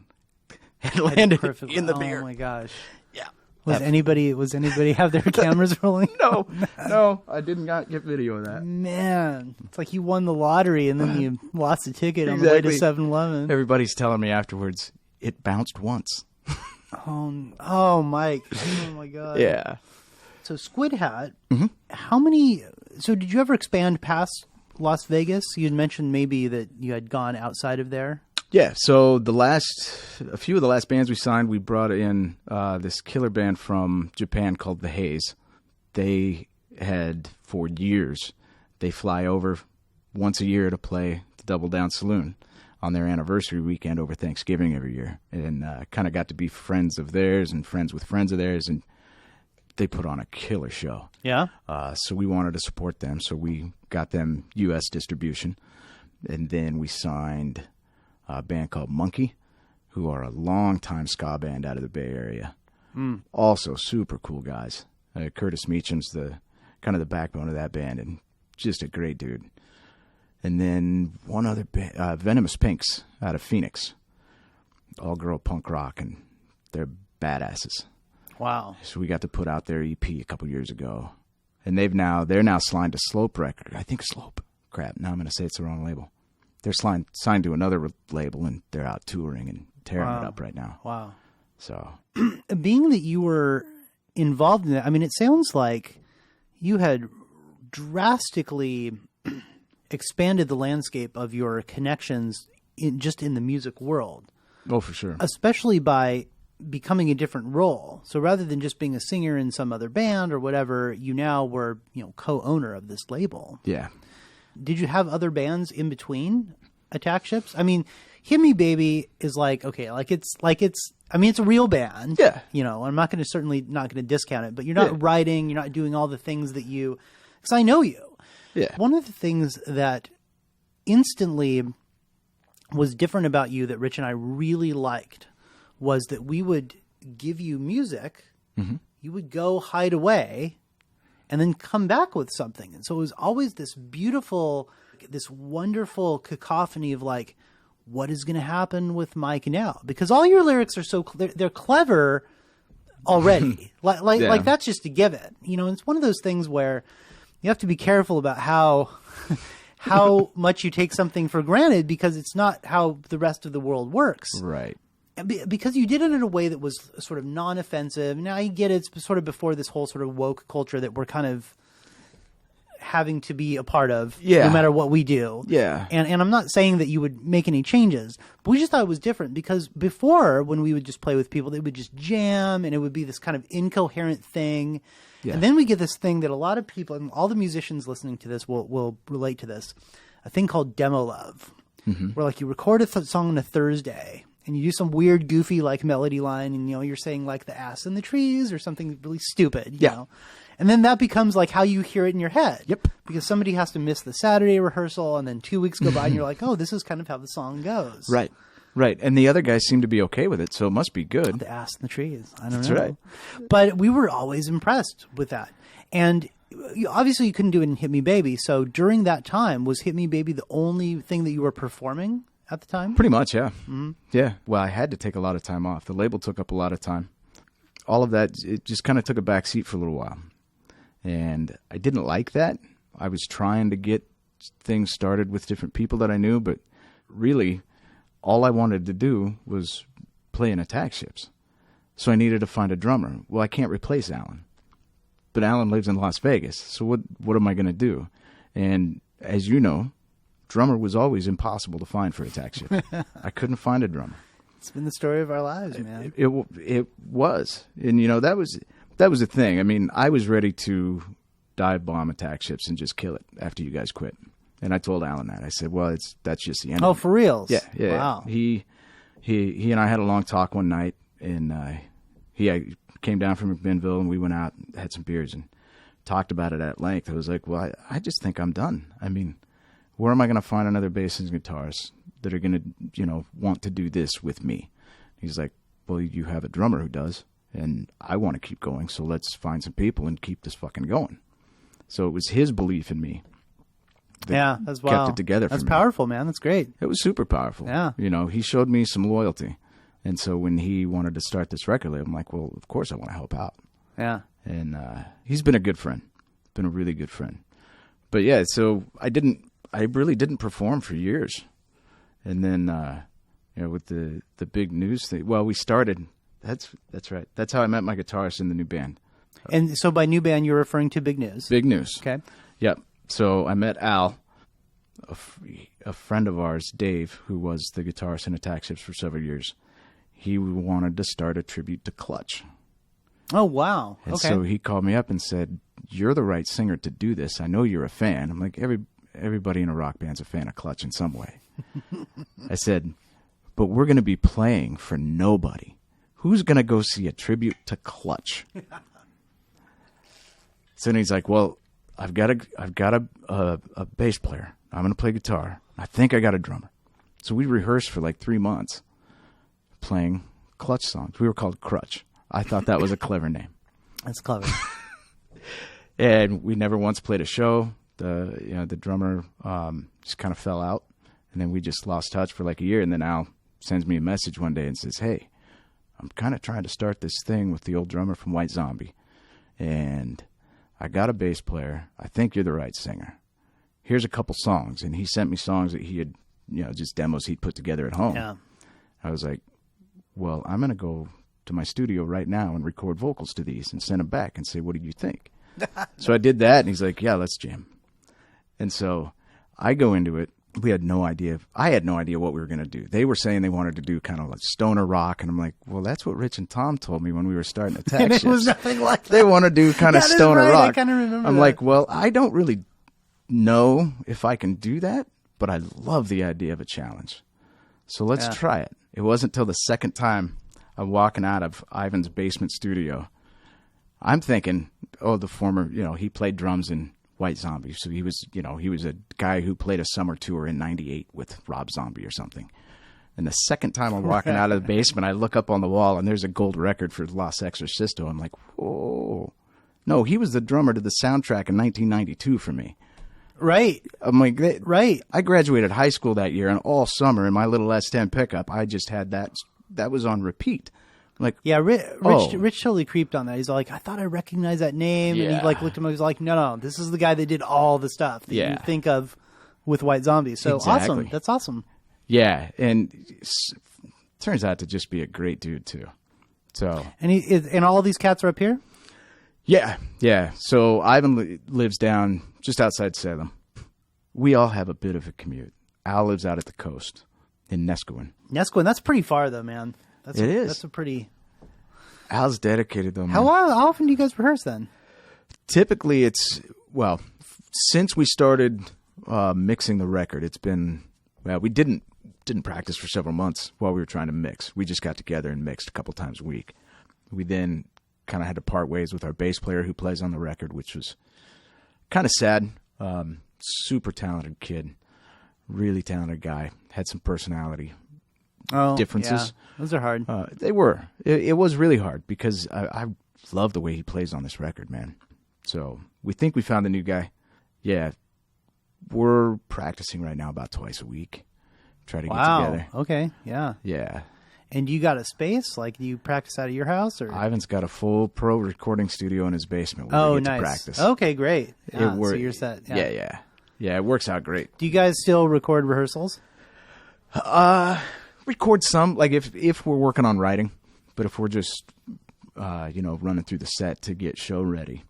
had landed in the beer. Oh my gosh. Yeah. Was anybody have their cameras rolling? No, I did not get video of that. Man, it's like you won the lottery and then you lost the ticket on the way to 7-Eleven. Everybody's telling me afterwards, it bounced once. Oh, Mike. Oh my God. Yeah. So Squidhat, so did you ever expand past Las Vegas? You had mentioned maybe that you had gone outside of there. Yeah, so a few of the last bands we signed, we brought in this killer band from Japan called The Haze. They had, for years, they fly over once a year to play the Double Down Saloon on their anniversary weekend over Thanksgiving every year. And kind of got to be friends of theirs and friends with friends of theirs, and they put on a killer show. Yeah? So we wanted to support them, so we got them U.S. distribution. And then we signed a band called Monkey, who are a long-time ska band out of the Bay Area. Also super cool guys. Curtis Meacham's the backbone of that band, and just a great dude. And then one other band, Venomous Pinks out of Phoenix. All-girl punk rock, and they're badasses. Wow. So we got to put out their EP a couple years ago. And they're now signed to Slope Record. I think Slope. Crap, now I'm going to say it's the wrong label. They're signed to another label, and they're out touring and tearing it up right now. Wow. So, being that you were involved in it, I mean, it sounds like you had drastically expanded the landscape of your connections just in the music world. Oh, for sure. Especially by becoming a different role. So rather than just being a singer in some other band or whatever, you now were, co-owner of this label. Yeah. Did you have other bands in between Attack Ships? I mean, Hit Me Baby is it's a real band. Yeah. I'm not going to discount it, but you're not writing, you're not doing all the things that because I know you. Yeah. One of the things that instantly was different about you that Rich and I really liked was that we would give you music, you would go hide away, and then come back with something. And so it was always this beautiful, this wonderful cacophony of like, what is going to happen with Mike now? Because all your lyrics are they're clever already. Like that's just a given. It's one of those things where you have to be careful about how much you take something for granted, because it's not how the rest of the world works. Right. Because you did it in a way that was sort of non-offensive. Now I get it's sort of before this whole sort of woke culture that we're kind of having to be a part of, no matter what we do. Yeah. And I'm not saying that you would make any changes, but we just thought it was different, because before, when we would just play with people, they would just jam and it would be this kind of incoherent thing. Yeah. And then we get this thing that a lot of people, and all the musicians listening to this will relate to this, a thing called demo love, where like you record a song on a Thursday, and you do some weird, goofy, like, melody line, and, you're saying, like, the ass in the trees or something really stupid, you know? And then that becomes, like, how you hear it in your head. Yep. Because somebody has to miss the Saturday rehearsal, and then 2 weeks go by, and you're like, oh, this is kind of how the song goes. Right. Right. And the other guys seem to be okay with it, so it must be good. The ass in the trees. I don't know. That's right. But we were always impressed with that. And obviously you couldn't do it in Hit Me Baby, so during that time, was Hit Me Baby the only thing that you were performing at the time? Pretty much, yeah. Yeah. Well, I had to take a lot of time off. The label took up a lot of time. all of that, it just kind of took a back seat for a little while. And I didn't like that. I was trying to get things started with different people that I knew, but really all I wanted to do was play in attack ships. So I needed to find a drummer. Well, I can't replace Alan. But Alan lives in Las Vegas, so what am I going to do? And as you know, drummer was always impossible to find for attack ship. I couldn't find a drummer. It's been the story of our lives, man. It was. And, that was the thing. I mean, I was ready to dive bomb attack ships and just kill it after you guys quit. And I told Alan that. I said, well, that's just the end of it. For reals? Yeah. Wow. He and I had a long talk one night, and he came down from McMinnville, and we went out and had some beers and talked about it at length. I was like, well, I just think I'm done. I mean, where am I going to find another bassist and guitarist that are going to, want to do this with me? He's like, well, you have a drummer who does, and I want to keep going, so let's find some people and keep this fucking going. So it was his belief in me that that's kept it together for me. That's powerful, man. That's great. It was super powerful. Yeah. He showed me some loyalty. And so when he wanted to start this record label, I'm like, well, of course I want to help out. Yeah. And he's been a good friend. Been a really good friend. But yeah, so I really didn't perform for years. And then, with the big news thing, well, we started, that's right. That's how I met my guitarist in the new band. And so by new band, you're referring to Big News. Big News. Okay. Yep. So I met Al, a friend of ours, Dave, who was the guitarist in Attack Ships for several years. He wanted to start a tribute to Clutch. Oh, wow. And okay. so he called me up and said, you're the right singer to do this. I know you're a fan. I'm like, everybody in a rock band's a fan of Clutch in some way. I said, but we're going to be playing for nobody. Who's going to go see a tribute to Clutch? So then he's like, well, I've got a bass player. I'm going to play guitar. I think I got a drummer. So we rehearsed for like 3 months playing Clutch songs. We were called Crutch. I thought that was a clever name. That's clever. And we never once played a show. The drummer just kind of fell out, and then we just lost touch for like a year. And then Al sends me a message one day and says, hey, I'm kind of trying to start this thing with the old drummer from White Zombie, and I got a bass player. I think you're the right singer. Here's a couple songs. And he sent me songs that he had, just demos he'd put together at home. Yeah. I was like, well, I'm going to go to my studio right now and record vocals to these and send them back and say, what do you think? So I did that, and he's like, yeah, let's jam. And so I go into it. We had no idea. I had no idea what we were going to do. They were saying they wanted to do kind of like stoner rock, and I'm like, well, that's what Rich and Tom told me when we were starting Attack And it Ships. was nothing like that. They want to do kind of That is stoner right. rock. I kind of remember I'm that. like, well, I don't really know if I can do that, but I love the idea of a challenge. So let's try it. It wasn't until the second time I'm walking out of Ivan's basement studio. I'm thinking, oh, the former, he played drums in White Zombie. So he was a guy who played a summer tour in '98 with Rob Zombie or something. And the second time I'm walking out of the basement, I look up on the wall and there's a gold record for Los Exorcisto. I'm like, whoa. No, he was the drummer to the soundtrack in 1992 for me. Right. I'm like, Right. I graduated high school that year, and all summer in my little S10 pickup, I just had that. That was on repeat. Like, Yeah, Rich totally creeped on that. He's like, I thought I recognized that name. And he Yeah. looked at him and was like, no, this is the guy that did all the stuff that you think of with White Zombie. So Exactly. awesome. That's awesome. yeah, and turns out to just be a great dude too. So And all of these cats are up here? yeah. So Ivan lives down just outside Salem. We all have a bit of a commute. Al lives out at the coast in Nesquin. Nesquin, that's pretty far though, man. It is. That's a pretty... Al's dedicated though. Man. How often do you guys rehearse then? Typically, since we started mixing the record, it's been we didn't practice for several months while we were trying to mix. We just got together and mixed a couple times a week. We then kind of had to part ways with our bass player who plays on the record, which was kind of sad. Super talented kid, really talented guy, had some personality differences. Yeah. Those are hard. They were. It was really hard because I love the way he plays on this record, man. So we think we found the new guy. Yeah. We're practicing right now about twice a week. Try to get together. Okay. Yeah. Yeah. And you got a space? Like, do you practice out of your house? Or Ivan's got a full pro recording studio in his basement where we get to practice. Okay, great. It works. So you're set. Yeah. It works out great. Do you guys still record rehearsals? Record some, like if we're working on writing, but if we're just running through the set to get show ready,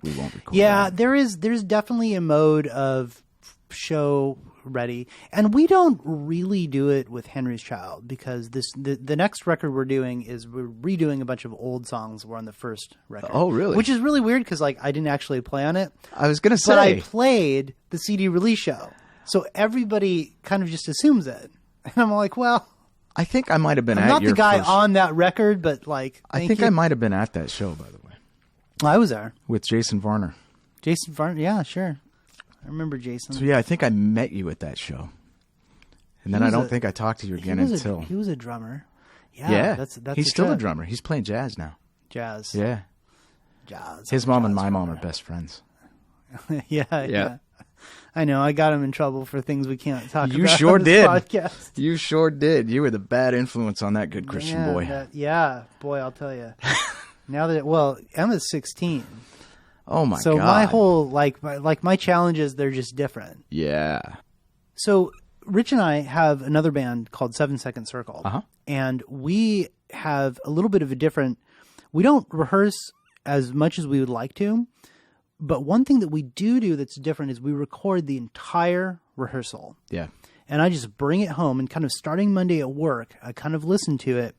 we won't record. Yeah, there's definitely a mode of show ready, and we don't really do it with Henry's Child because the next record we're doing is we're redoing a bunch of old songs that were on the first record. Oh, really? Which is really weird because like I didn't actually play on it. I was gonna say, but I played the CD release show, so everybody kind of just assumes it, and I'm like, well, I think I might have been. I'm not the guy on that record, but like, I think I might have been at that show, by the way. I was there with Jason Varner. Jason Varner, yeah, sure. I remember Jason. So yeah, I think I met you at that show, and then I don't think I talked to you again until he was a drummer. Yeah, that's he's still a drummer. He's playing jazz now. Jazz. Yeah. Jazz. His mom and my mom are best friends. Yeah. I know. I got him in trouble for things we can't talk about. You sure on this did. Podcast. You sure did. You were the bad influence on that good Christian boy. Boy, I'll tell you. Now that Emma's 16. Oh my god. So my whole my challenges, they're just different. Yeah. So Rich and I have another band called 7 Second Circle. Uh-huh. And we have a little bit of a different, we don't rehearse as much as we would like to. But one thing that we do that's different is we record the entire rehearsal. Yeah. And I just bring it home and kind of starting Monday at work, I kind of listen to it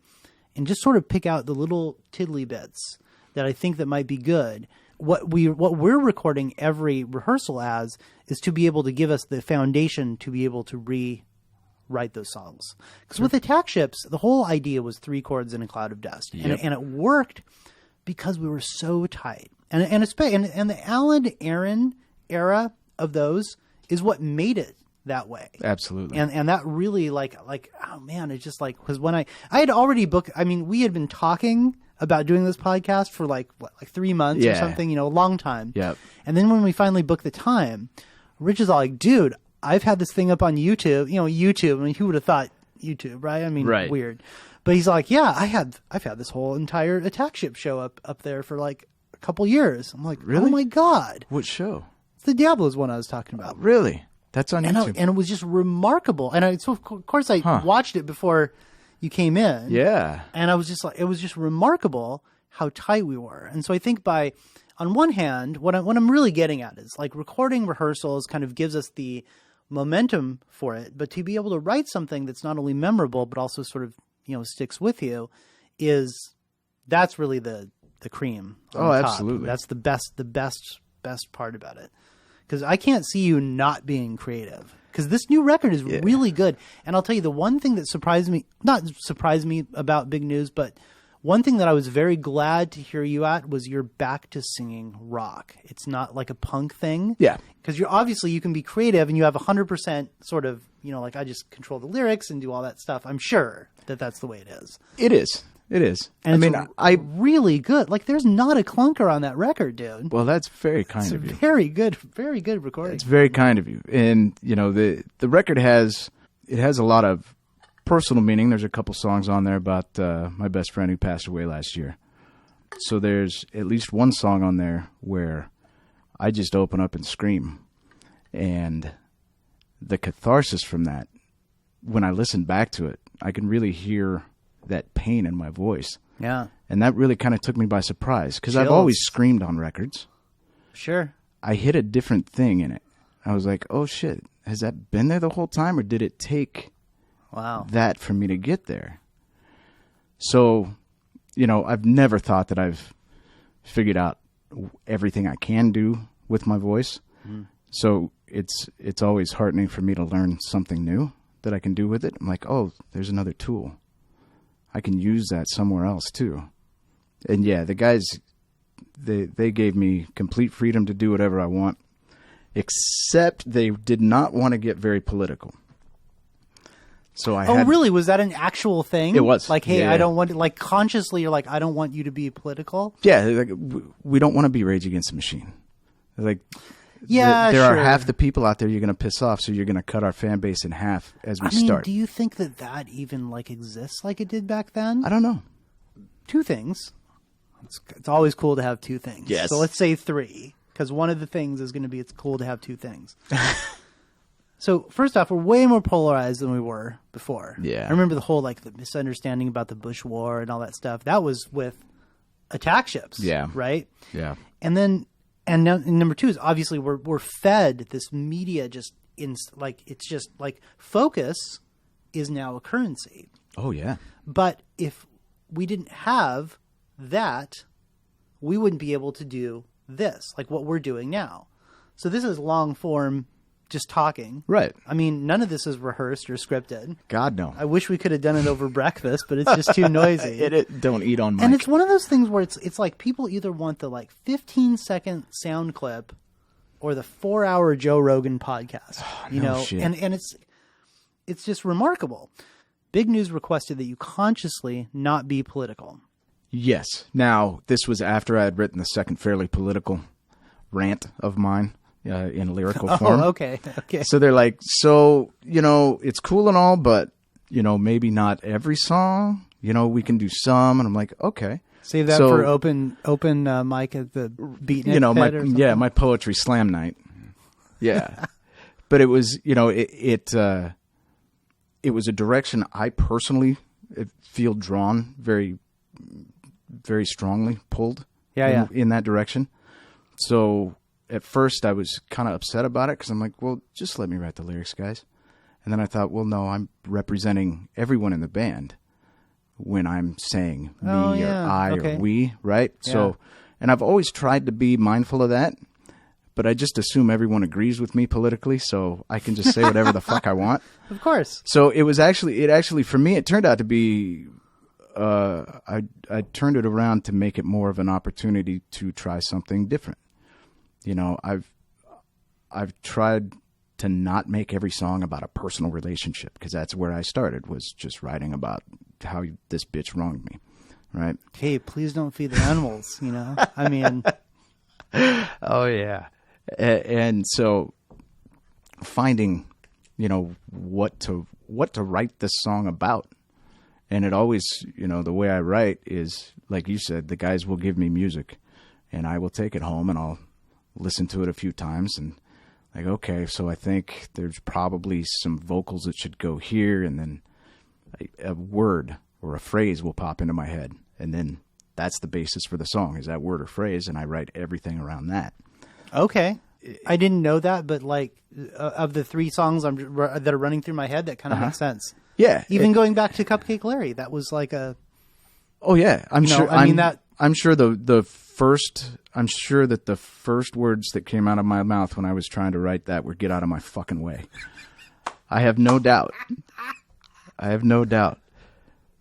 and just sort of pick out the little tiddly bits that I think that might be good. What we're recording every rehearsal as is to be able to give us the foundation to be able to rewrite those songs. Because with Attack Ships, the whole idea was 3 chords and a cloud of dust. Yep. And it worked because we were so tight. And the Alan Aaron era of those is what made it that way. Absolutely. And that really like oh man, it's just like because when I had already booked. I mean, we had been talking about doing this podcast for like 3 months or something, a long time. Yep. And then when we finally booked the time, Rich is all like, "Dude, I've had this thing up on YouTube. YouTube. I mean, who would have thought YouTube, right? I mean, right. Weird." But he's like, "Yeah, I've had this whole entire Attack Ship show up there for like a couple years." I'm like, really? "Oh my god!" What show? It's the Diablos one I was talking about. Really? That's on YouTube. And it was just remarkable. And so of course I watched it before you came in. Yeah. And I was just like, it was just remarkable how tight we were. And so I think on one hand, what I'm really getting at is like recording rehearsals kind of gives us the momentum for it, but to be able to write something that's not only memorable, but also sort of, sticks with you that's really the cream. Oh, absolutely. That's the best part about it. Because I can't see you not being creative. Because this new record is really good. And I'll tell you, the one thing that not surprised me about Big News, but one thing that I was very glad to hear you at was you're back to singing rock. It's not like a punk thing. Yeah. Because you can be creative and you have 100% sort of, I just control the lyrics and do all that stuff. I'm sure that's the way it is. It is. It is. And I really good. Like, there's not a clunker on that record, dude. Well, that's very kind of you. Very good recording. It's very kind of you. And the record has a lot of personal meaning. There's a couple songs on there about my best friend who passed away last year. So there's at least one song on there where I just open up and scream, and the catharsis from that, when I listen back to it, I can really hear that pain in my voice. Yeah. And that really kind of took me by surprise because I've always screamed on records. Sure. I hit a different thing in it. I was like, oh shit, has that been there the whole time, or did it take that for me to get there? So, I've never thought that I've figured out everything I can do with my voice. Mm. So it's always heartening for me to learn something new that I can do with it. I'm like, oh, there's another tool. I can use that somewhere else too. And yeah, the guys, they gave me complete freedom to do whatever I want, except they did not want to get very political. So really? Was that an actual thing? It was. Like, hey, I don't want to, like, consciously you're like, I don't want you to be political? Yeah, like, we don't want to be Rage Against the Machine. Like, Yeah, there sure. are half the people out there you're going to piss off, so you're going to cut our fan base in half as we start. Do you think that even like exists like it did back then? I don't know. Two things. It's always cool to have two things. Yes. So let's say three, because one of the things is going to be it's cool to have two things. So first off, we're way more polarized than we were before. Yeah. I remember the whole like the misunderstanding about the Bush War and all that stuff. That was with attack ships. Yeah. Right. Yeah. And number two is obviously we're fed this media just it's just like focus is now a currency. Oh yeah. But if we didn't have that, we wouldn't be able to do this, like what we're doing now. So this is long form, just talking. Right. I mean, none of this is rehearsed or scripted. God, no. I wish we could have done it over breakfast, but it's just too noisy. Don't eat on Mike. And it's one of those things where it's like people either want the like 15-second sound clip or the 4-hour Joe Rogan podcast, you know, shit. and it's just remarkable. Big News requested that you consciously not be political. Yes. Now, this was after I had written the second fairly political rant of mine in lyrical form. Oh, okay. So they're like, it's cool and all, but, maybe not every song. We can do some. And I'm like, okay. Save that for open mic at the Beatnik my poetry slam night. Yeah. But it was, it was a direction I personally feel drawn very, very strongly pulled in that direction. So at first I was kind of upset about it because I'm like, well, just let me write the lyrics, guys. And then I thought, well, no, I'm representing everyone in the band when I'm saying me or I or we, right? Yeah. So, and I've always tried to be mindful of that, but I just assume everyone agrees with me politically, so I can just say whatever the fuck I want. Of course. So it actually for me, it turned out to be, I turned it around to make it more of an opportunity to try something different. I've tried to not make every song about a personal relationship because that's where I started, was just writing about how this bitch wronged me, right? Hey, please don't feed the animals, I mean. Oh, yeah. And so finding, what to write this song about. And it always, the way I write is, like you said, the guys will give me music and I will take it home and I'll listen to it a few times and like, okay, so I think there's probably some vocals that should go here, and then a word or a phrase will pop into my head, and then that's the basis for the song, is that word or phrase, and I write everything around that. Okay. I didn't know that, but like of the three songs that are running through my head, that kind of makes sense. Yeah. Even going back to Cupcake Larry, that was like a... Oh, yeah. I'm sure that the first words that came out of my mouth when I was trying to write that were "get out of my fucking way." I have no doubt.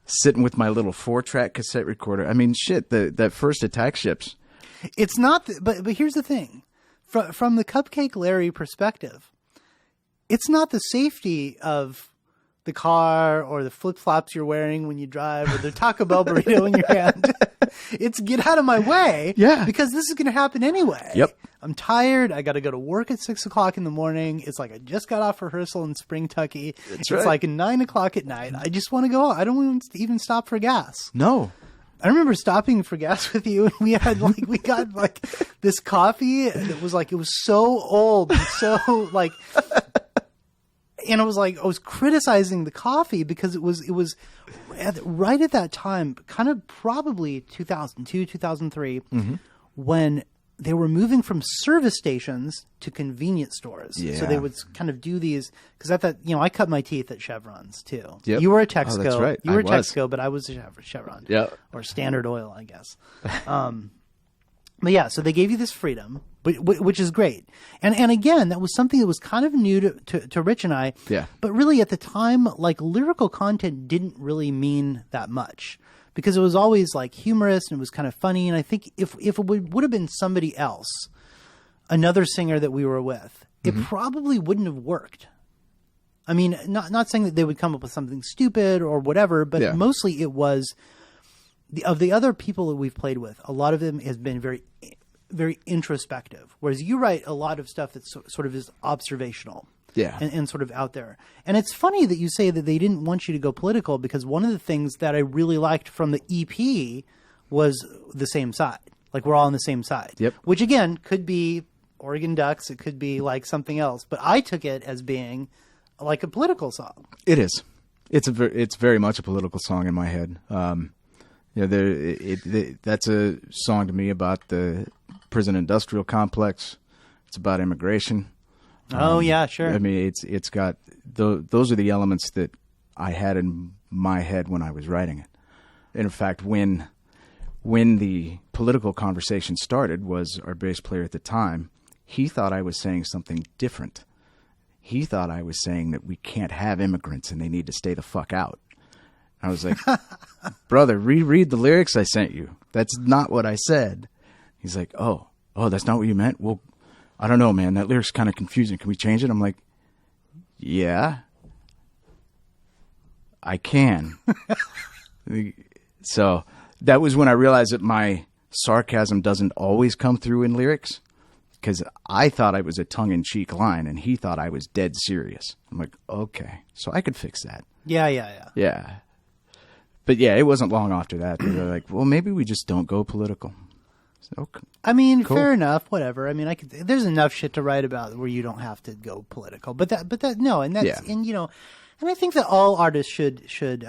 Sitting with my little 4-track cassette recorder. I mean, shit, that first Attack Ships. It's not, but here's the thing. From the Cupcake Larry perspective, it's not the safety of the car or the flip-flops you're wearing when you drive or the Taco Bell burrito in your hand. It's get out of my way. Yeah. Because this is going to happen anyway. Yep. I'm tired. I got to go to work at 6 o'clock in the morning. It's like I just got off rehearsal in Spring Tucky. It's right. It's like 9 o'clock at night. I just want to go out. I don't want to even stop for gas. No. I remember stopping for gas with you, and we got this coffee that was like, it was so old and so like... And I was criticizing the coffee because it was right at that time, kind of probably 2002, 2003, when they were moving from service stations to convenience stores. Yeah. So they would kind of do these, because I thought, I cut my teeth at Chevrons too. Yep. You were a Texaco. Oh, that's right. You were a Texaco, but I was a Chevron. Yeah. Or Standard Oil, I guess. But yeah, so they gave you this freedom, which is great. And again, that was something that was kind of new to Rich and I. Yeah. But really at the time, like lyrical content didn't really mean that much because it was always like humorous and it was kind of funny. And I think if it would have been somebody else, another singer that we were with, it probably wouldn't have worked. I mean, not saying that they would come up with something stupid or whatever, but mostly it was... Of the other people that we've played with, a lot of them has been very very introspective, whereas you write a lot of stuff that sort of is observational. Yeah. And sort of out there. And it's funny that you say that they didn't want you to go political, because one of the things that I really liked from the EP was the same side. Like, we're all on the same side. Yep. Which, again, could be Oregon Ducks. It could be like something else. But I took it as being like a political song. It is. It's very much a political song in my head. That's a song to me about the prison industrial complex. It's about immigration. Oh, yeah, sure. I mean, it's got those are the elements that I had in my head when I was writing it. And in fact, when the political conversation started, was our bass player at the time, he thought I was saying something different. He thought I was saying that we can't have immigrants and they need to stay the fuck out. I was like, brother, reread the lyrics I sent you. That's not what I said. He's like, oh, that's not what you meant? Well, I don't know, man. That lyric's kind of confusing. Can we change it? I'm like, yeah, I can. So that was when I realized that my sarcasm doesn't always come through in lyrics, because I thought I was a tongue-in-cheek line and he thought I was dead serious. I'm like, okay, so I could fix that. Yeah. But yeah, it wasn't long after that. They were like, well, maybe we just don't go political. Okay. I mean, Cool. Fair enough, whatever. I mean, there's enough shit to write about where you don't have to go political. But no, and that's, and you know, and I think that all artists should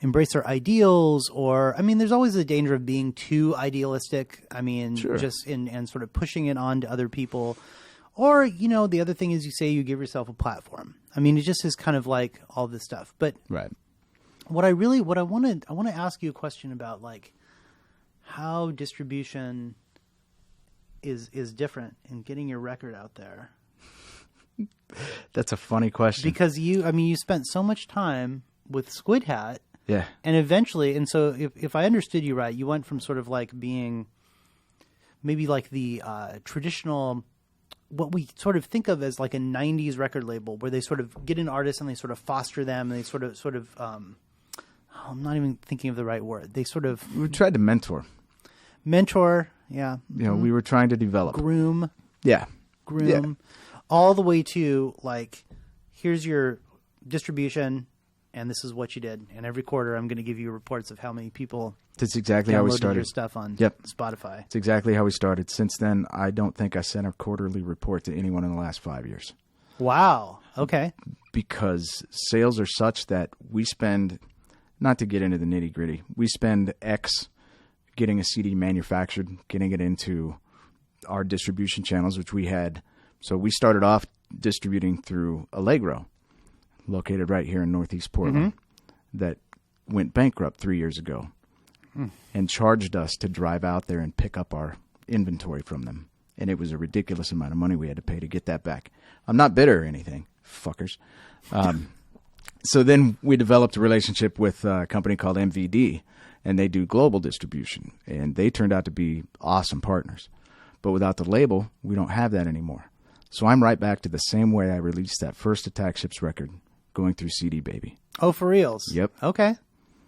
embrace their ideals, or, I mean, there's always the danger of being too idealistic. I mean, Sure. just and sort of pushing it on to other people. Or, you know, the other thing is you say you give yourself a platform. I mean, it just is kind of like all this stuff. But Right. what I want to ask you a question about, like, how distribution is different in getting your record out there. That's a funny question. Because you spent so much time with Squidhat. Yeah. And eventually, and so if I understood you right, you went from sort of like being maybe like the traditional, what we sort of think of as like a 90s record label, where they sort of get an artist and they sort of foster them, and they sort of I'm not even thinking of the right word. They sort of We tried to mentor. Yeah. You know, we were trying to develop. Groom, Yeah. all the way to like, here's your distribution, and this is what you did. And every quarter, I'm going to give you reports of how many people That's exactly how we downloaded started. your stuff on Yep. Spotify. It's exactly how we started. Since then, I don't think I sent a quarterly report to anyone in the last 5 years. Wow. Okay. Because sales are such that we spend, not to get into the nitty gritty, we spend X getting a CD manufactured, getting it into our distribution channels, which we had. So we started off distributing through Allegro, located right here in Northeast Portland, that went bankrupt 3 years ago and charged us to drive out there and pick up our inventory from them. And it was a ridiculous amount of money we had to pay to get that back. I'm not bitter or anything, fuckers. So then we developed a relationship with a company called MVD, and they do global distribution. And they turned out to be awesome partners. But without the label, we don't have that anymore. So I'm right back to the same way I released that first Attack Ships record, going through CD Baby. Oh, for reals? Yep. Okay.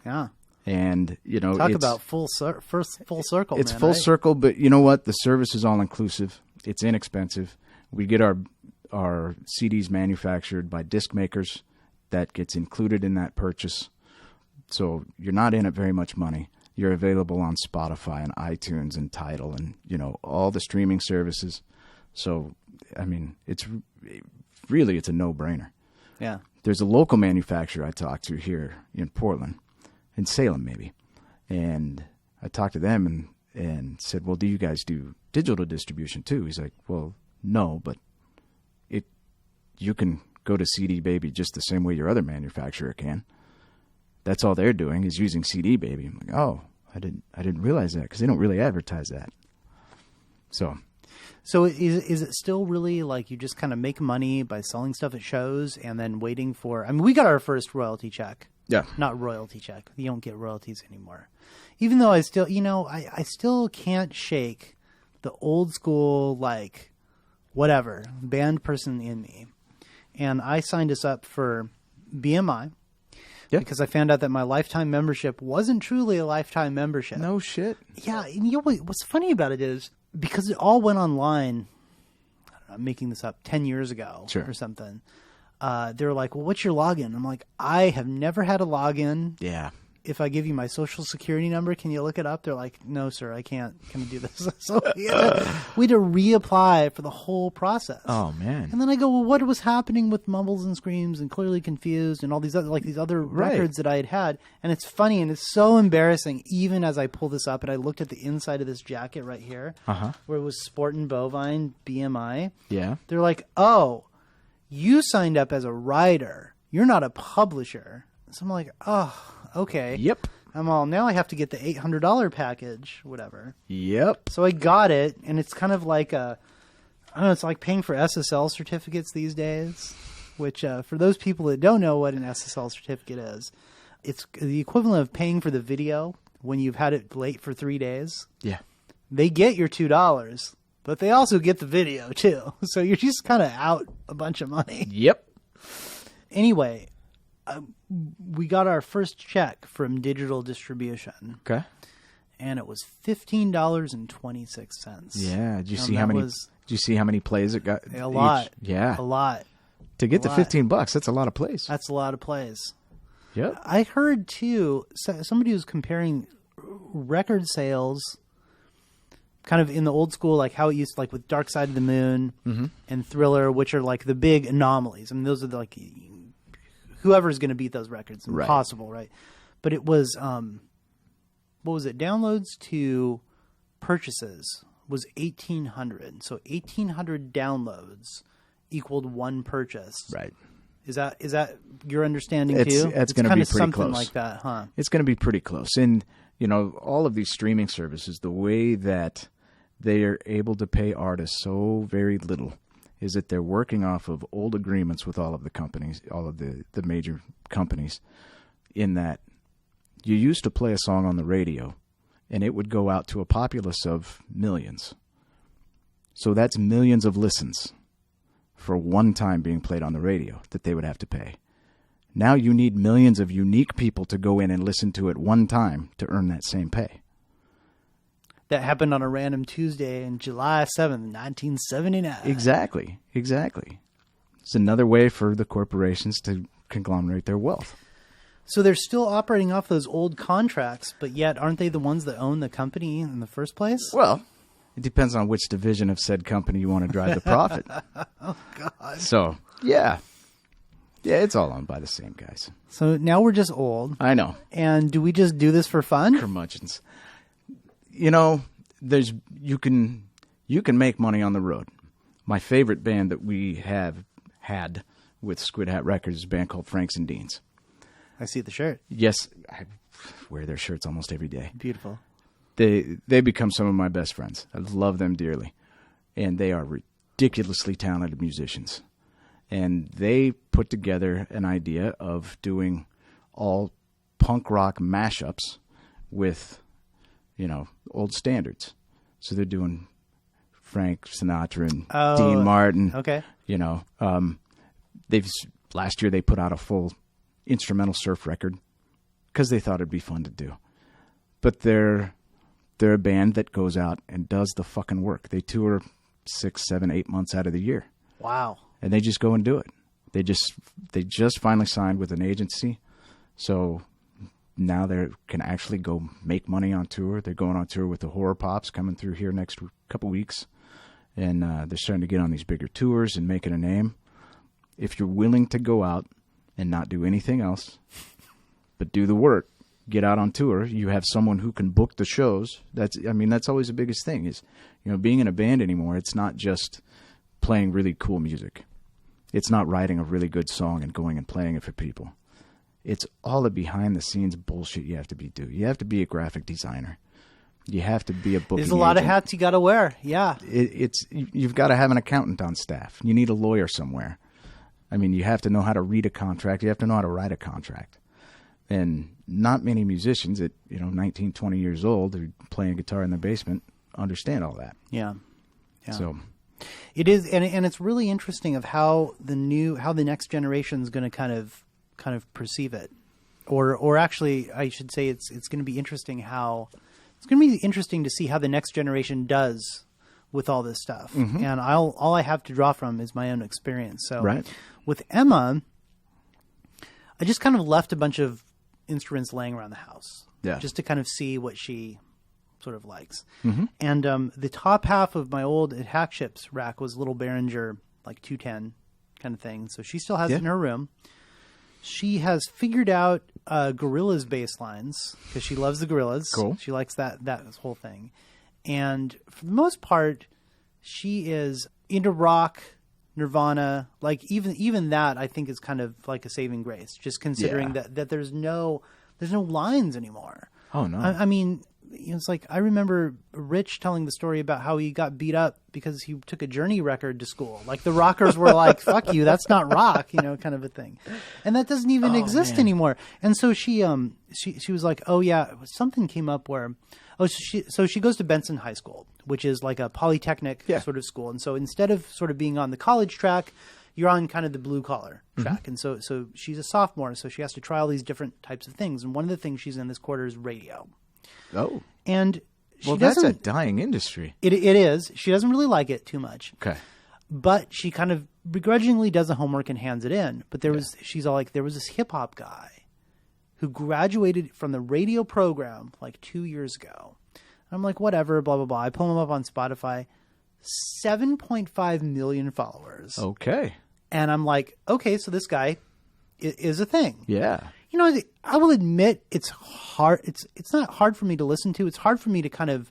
Yeah. And, you know, Talk it's, about full circle. it's man, full right? circle, but you know what? The service is all inclusive. It's inexpensive. We get our CDs manufactured by disc makers. That gets included in that purchase. So you're not in it very much money. You're available on Spotify and iTunes and Tidal and, you know, all the streaming services. So, I mean, it's a no-brainer. Yeah. There's a local manufacturer I talked to here in Portland, in Salem maybe. And I talked to them and said, well, do you guys do digital distribution too? He's like, well, no, but you can go to CD Baby just the same way your other manufacturer can. That's all they're doing is using CD Baby. I'm like, oh, I didn't realize that, because they don't really advertise that. So is it still really like you just kind of make money by selling stuff at shows and then waiting for? I mean, we got our first royalty check. Yeah. Not royalty check. You don't get royalties anymore. Even though I still, you know, I still can't shake the old school, like, whatever, band person in me. And I signed us up for BMI. Yeah. Because I found out that my lifetime membership wasn't truly a lifetime membership. No shit. Yeah, and you know what's funny about it is, because it all went online, I don't know, I'm making this up, 10 years ago or something. They were like, well, what's your login? I'm like, I have never had a login. Yeah. If I give you my social security number, can you look it up? They're like, no, sir, I can't. Can you do this? So we had to reapply for the whole process. Oh, man. And then I go, well, what was happening with Mumbles and Screams and Clearly Confused and all these other records that I had? And it's funny and it's so embarrassing. Even as I pull this up and I looked at the inside of this jacket right here, where it was Sport and Bovine BMI. Yeah. They're like, oh, you signed up as a writer. You're not a publisher. So I'm like, oh, okay. Yep. I'm all, now I have to get the $800 package, whatever. Yep. So I got it, and it's kind of like I don't know, it's like paying for SSL certificates these days, which for those people that don't know what an SSL certificate is, it's the equivalent of paying for the video when you've had it late for 3 days. Yeah. They get your $2, but they also get the video too. So you're just kind of out a bunch of money. Yep. Anyway, we got our first check from Digital Distribution. Okay. And it was $15.26. Yeah. Did you see how many? Did you see how many plays it got? A lot. Yeah. A lot. To get to $15, that's a lot of plays. That's a lot of plays. Yep. I heard too. Somebody was comparing record sales, kind of in the old school, like how it used, like with Dark Side of the Moon and Thriller, which are like the big anomalies. I mean, those are like whoever's going to beat those records, impossible, right? But it was, what was it? Downloads to purchases was 1,800. So 1,800 downloads equaled one purchase. Right. Is that your understanding too? It's going to be pretty something close. Like that, huh? It's going to be pretty close. And, you know, all of these streaming services, the way that they are able to pay artists so very little is that they're working off of old agreements with all of the companies, all of the major companies, in that you used to play a song on the radio and it would go out to a populace of millions. So that's millions of listens for one time being played on the radio that they would have to pay. Now you need millions of unique people to go in and listen to it one time to earn that same pay. That happened on a random Tuesday in July 7th, 1979. Exactly. It's another way for the corporations to conglomerate their wealth. So they're still operating off those old contracts, but yet aren't they the ones that own the company in the first place? Well, it depends on which division of said company you want to drive the profit. Oh, God. So, yeah. Yeah, it's all owned by the same guys. So now we're just old. I know. And do we just do this for fun? Curmudgeons. You know, you can make money on the road. My favorite band that we have had with Squidhat Records is a band called Franks and Deans. I see the shirt. Yes, I wear their shirts almost every day. Beautiful. They become some of my best friends. I love them dearly. And they are ridiculously talented musicians. And they put together an idea of doing all punk rock mashups with, you know, old standards. So they're doing Frank Sinatra and Dean Martin. Okay. You know, last year they put out a full instrumental surf record because they thought it'd be fun to do. But they're a band that goes out and does the fucking work. They tour 6, 7, 8 months out of the year. Wow. And they just go and do it. They just finally signed with an agency. So now they can actually go make money on tour. They're going on tour with the Horror Pops coming through here next couple weeks. And they're starting to get on these bigger tours and making a name. If you're willing to go out and not do anything else, but do the work, get out on tour, you have someone who can book the shows. That's always the biggest thing is, you know, being in a band anymore, it's not just playing really cool music. It's not writing a really good song and going and playing it for people. It's all the behind-the-scenes bullshit you have to do. You have to be a graphic designer. You have to be a booking There's a lot agent. of hats you got to wear. Yeah. You've got to have an accountant on staff. You need a lawyer somewhere. I mean, you have to know how to read a contract. You have to know how to write a contract. And not many musicians at, 19, 20 years old who are playing guitar in the basement understand all that. Yeah. So it is, and it's really interesting of how the next generation is going to kind of perceive it or actually, I should say it's going to be interesting to see how the next generation does with all this stuff. Mm-hmm. And all I have to draw from is my own experience. So Right. with Emma, I just kind of left a bunch of instruments laying around the house, just to kind of see what she sort of likes. Mm-hmm. And the top half of my old Hagestedt rack was little Behringer, like 210 kind of thing. So she still has it in her room. She has figured out Gorillaz bass lines because she loves the Gorillaz. Cool. She likes that whole thing. And for the most part, she is into rock, Nirvana. Like even that, I think is kind of like a saving grace, just considering that there's no lines anymore. Oh no! I mean, it's like I remember Rich telling the story about how he got beat up because he took a Journey record to school. Like the rockers were like, "Fuck you, that's not rock," kind of a thing. And that doesn't even exist anymore. And so she was like, "Oh yeah, something came up where." So she goes to Benson High School, which is like a polytechnic sort of school. And so instead of sort of being on the college track, you're on kind of the blue collar track. And so she's a sophomore, so she has to try all these different types of things. And one of the things she's in this quarter is radio. Oh. And that's a dying industry. It is. She doesn't really like it too much. Okay. But she kind of begrudgingly does the homework and hands it in. But she's all like, there was this hip hop guy who graduated from the radio program like 2 years ago. I'm like, whatever, blah, blah, blah. I pull him up on Spotify. 7.5 million followers. Okay. And I'm like, okay, so this guy is a thing. Yeah. I will admit it's hard. It's not hard for me to listen to. It's hard for me to kind of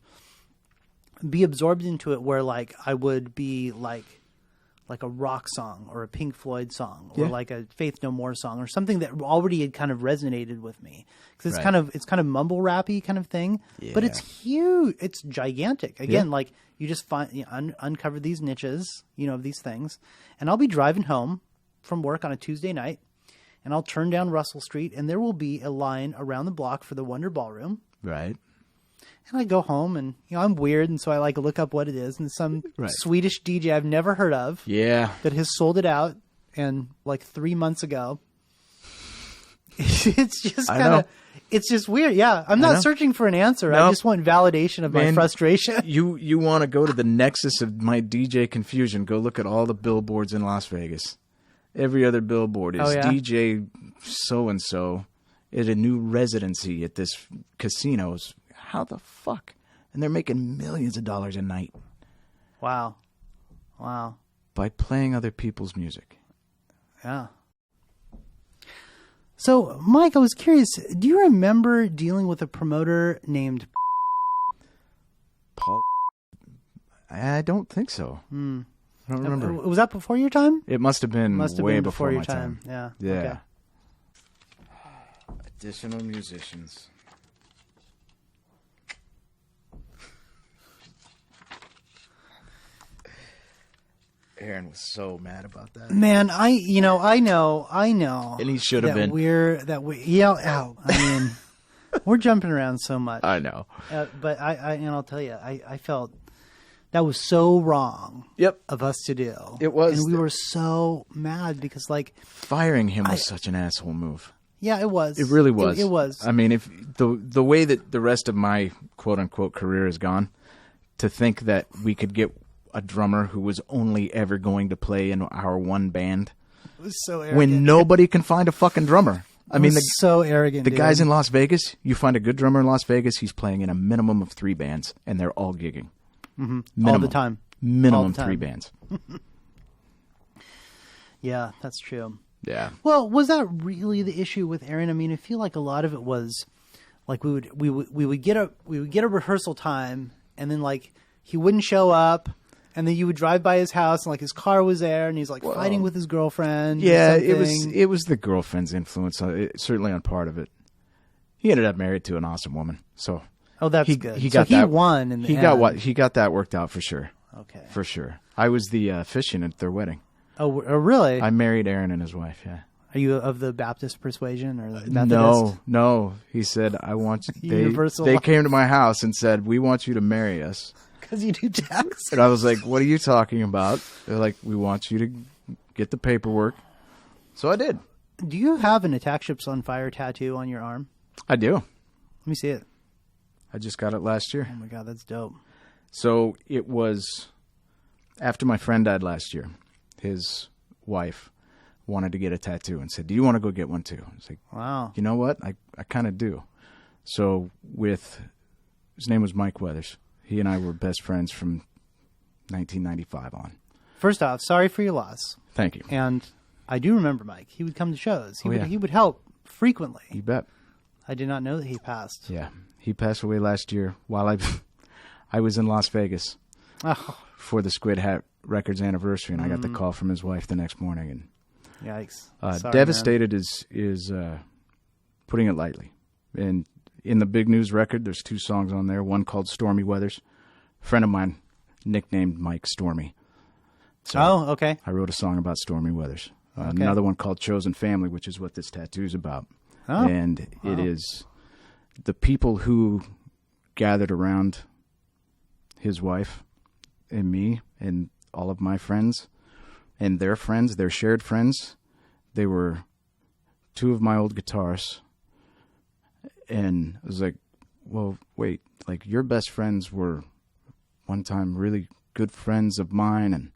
be absorbed into it where like I would be like a rock song or a Pink Floyd song or like a Faith No More song or something that already had kind of resonated with me. Because it's kind of mumble rappy kind of thing, but it's huge. It's gigantic. Again, like you just uncover these niches, of these things. And I'll be driving home from work on a Tuesday night and I'll turn down Russell Street and there will be a line around the block for the Wonder Ballroom. Right. And I go home and, I'm weird. And so I look up what it is. And some Swedish DJ I've never heard of. Yeah. That has sold it out. And 3 months ago, it's just kind of, it's just weird. Yeah. I'm not searching for an answer. Nope. I just want validation of my frustration. You want to go to the nexus of my DJ confusion. Go look at all the billboards in Las Vegas. Every other billboard is DJ so-and-so at a new residency at this casino's. How the fuck? And they're making millions of dollars a night. Wow. By playing other people's music. Yeah. So, Mike, I was curious, do you remember dealing with a promoter named Paul? I don't think so. I don't remember. Was that before your time? It must have been way before your my time. Yeah. Okay. Additional musicians. Aaron was so mad about that. Man, I know. And he should have been. I mean, we're jumping around so much. I know. But I'll tell you, I felt that was so wrong. Yep. Of us to do. It was. And we were so mad because firing him was such an asshole move. Yeah, it was. It really was. It was. I mean, if the way that the rest of my quote unquote career has gone, to think that we could get a drummer who was only ever going to play in our one band. It was so arrogant. When nobody can find a fucking drummer. I mean, so arrogant. The guys in Las Vegas, you find a good drummer in Las Vegas, he's playing in a minimum of 3 bands, and they're all gigging. Mm-hmm. All the time. Minimum 3 bands. Yeah, that's true. Yeah. Well, was that really the issue with Aaron? I mean, I feel like a lot of it was like we would get a rehearsal time, and then he wouldn't show up. And then you would drive by his house and his car was there and he's fighting with his girlfriend. Yeah, it was the girlfriend's influence, certainly on part of it. He ended up married to an awesome woman. So that's good. He won in the end. He got that worked out for sure. Okay. For sure. I was the officiant at their wedding. Oh, really? I married Aaron and his wife, yeah. Are you of the Baptist persuasion or the Methodist? No. He said, I want you. Universal. They came to my house and said, we want you to marry us. Because you do tax. And I was like, what are you talking about? They're like, we want you to get the paperwork. So I did. Do you have an Attack Ships on Fire tattoo on your arm? I do. Let me see it. I just got it last year. Oh my God, that's dope. So it was after my friend died last year. His wife wanted to get a tattoo and said, "Do you want to go get one too?" I was like, Wow. you know what? I kind of do. So his name was Mike Weathers. He and I were best friends from 1995 on. First off, sorry for your loss. Thank you. And I do remember Mike. He would come to shows. Yeah. He would help frequently. You bet. I did not know that he passed. Yeah. He passed away last year while I was in Las Vegas Oh, for the Squidhat Records anniversary, and I got the call from his wife the next morning. And yikes. Sorry, devastated is putting it lightly. And in the Big News record, there's 2 songs on there, one called Stormy Weathers. A friend of mine nicknamed Mike Stormy. So Oh, okay. I wrote a song about Stormy Weathers. Okay. Another one called Chosen Family, which is what this tattoo is about. Oh. And it is the people who gathered around his wife and me and all of my friends and their friends, their shared friends. They were 2 of my old guitarists. And I was like, well, wait, like your best friends were one time really good friends of mine. And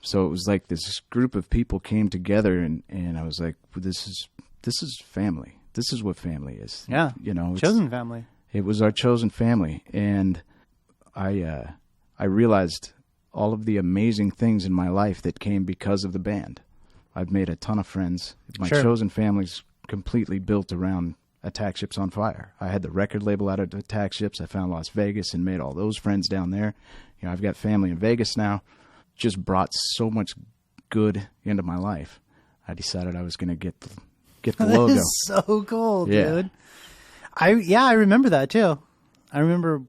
so it was like this group of people came together and I was like, well, this is family. This is what family is. Yeah. You know, Chosen family. It was our chosen family. And I realized all of the amazing things in my life that came because of the band. I've made a ton of friends. My Sure. chosen family's completely built around Attack Ships on Fire. I had the record label out of Attack Ships. I found Las Vegas and made all those friends down there. You know, I've got family in Vegas now. Just brought so much good into my life. I decided I was going to get the logo. That is so cool, Yeah. dude. I remember that too. I remember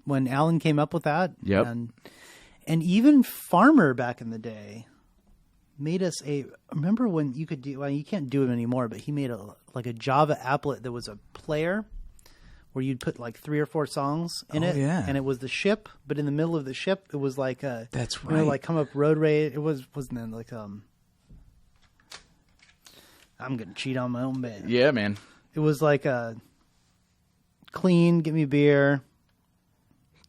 when Alan came up with that. Yep. And even Farmer back in the day made us remember when you could do, well, you can't do it anymore, but he made a Java applet that was a player where you'd put like 3 or 4 songs in it. Yeah. And it was the ship, but in the middle of the ship, it was like That's you know, right. like Come Up Road Rage. It wasn't then like, I'm going to cheat on my own band. Yeah, man. It was like a Clean, Get Me a Beer.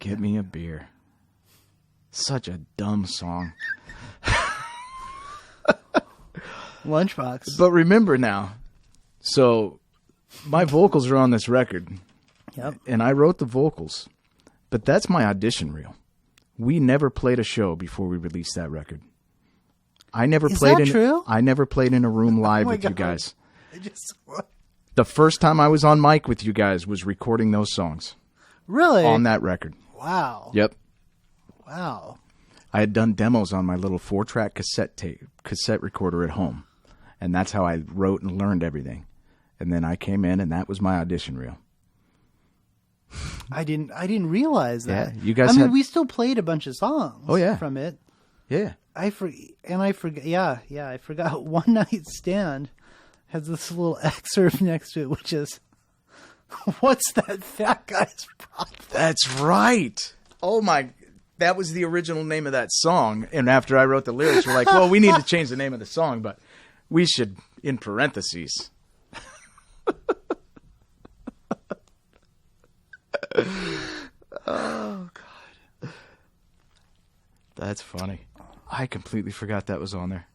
Get me a beer. Such a dumb song. Lunchbox. But remember now, so my vocals are on this record, Yep. and I wrote the vocals, but that's my audition reel. We never played a show before we released that record. I never Is played that true? I never played in a room live my with you God. guys. I just The first time I was on mic with you guys was recording those songs really on that record. Wow. Yep. Wow. I had done demos on my little 4-track cassette recorder at home. And that's how I wrote and learned everything. And then I came in and that was my audition reel. I didn't realize that. Yeah, you guys I mean, had- we still played a bunch of songs. Oh, yeah. From it. Yeah. I forgot. Yeah. I forgot. One Night Stand has this little excerpt next to it, which is, "What's that fat guy's problem?" That's right. Oh my, that was the original name of that song. And after I wrote the lyrics, we're like, well, we need to change the name of the song, but we should, in parentheses. Oh, God. That's funny. I completely forgot that was on there.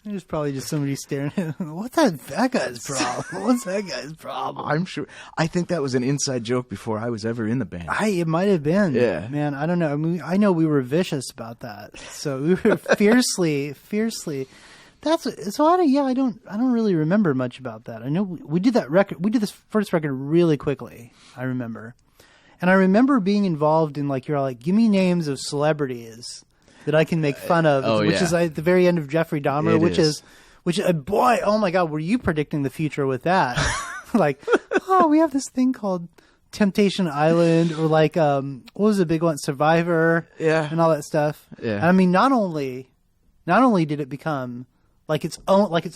There's probably just somebody staring at him. What's that guy's problem? What's that guy's problem? I'm sure. I think that was an inside joke before I was ever in the band. It might have been. Yeah. Man, I don't know. I mean, I know we were vicious about that. So we were fiercely. I don't really remember much about that. I know we did that record. We did this first record really quickly. I remember. And I remember being involved in you're like, give me names of celebrities that I can make fun of, which is at the very end of Jeffrey Dahmer, which boy, oh my God, were you predicting the future with that? We have this thing called Temptation Island, or what was the big one, Survivor, and all that stuff. Yeah. And I mean, not only did it become its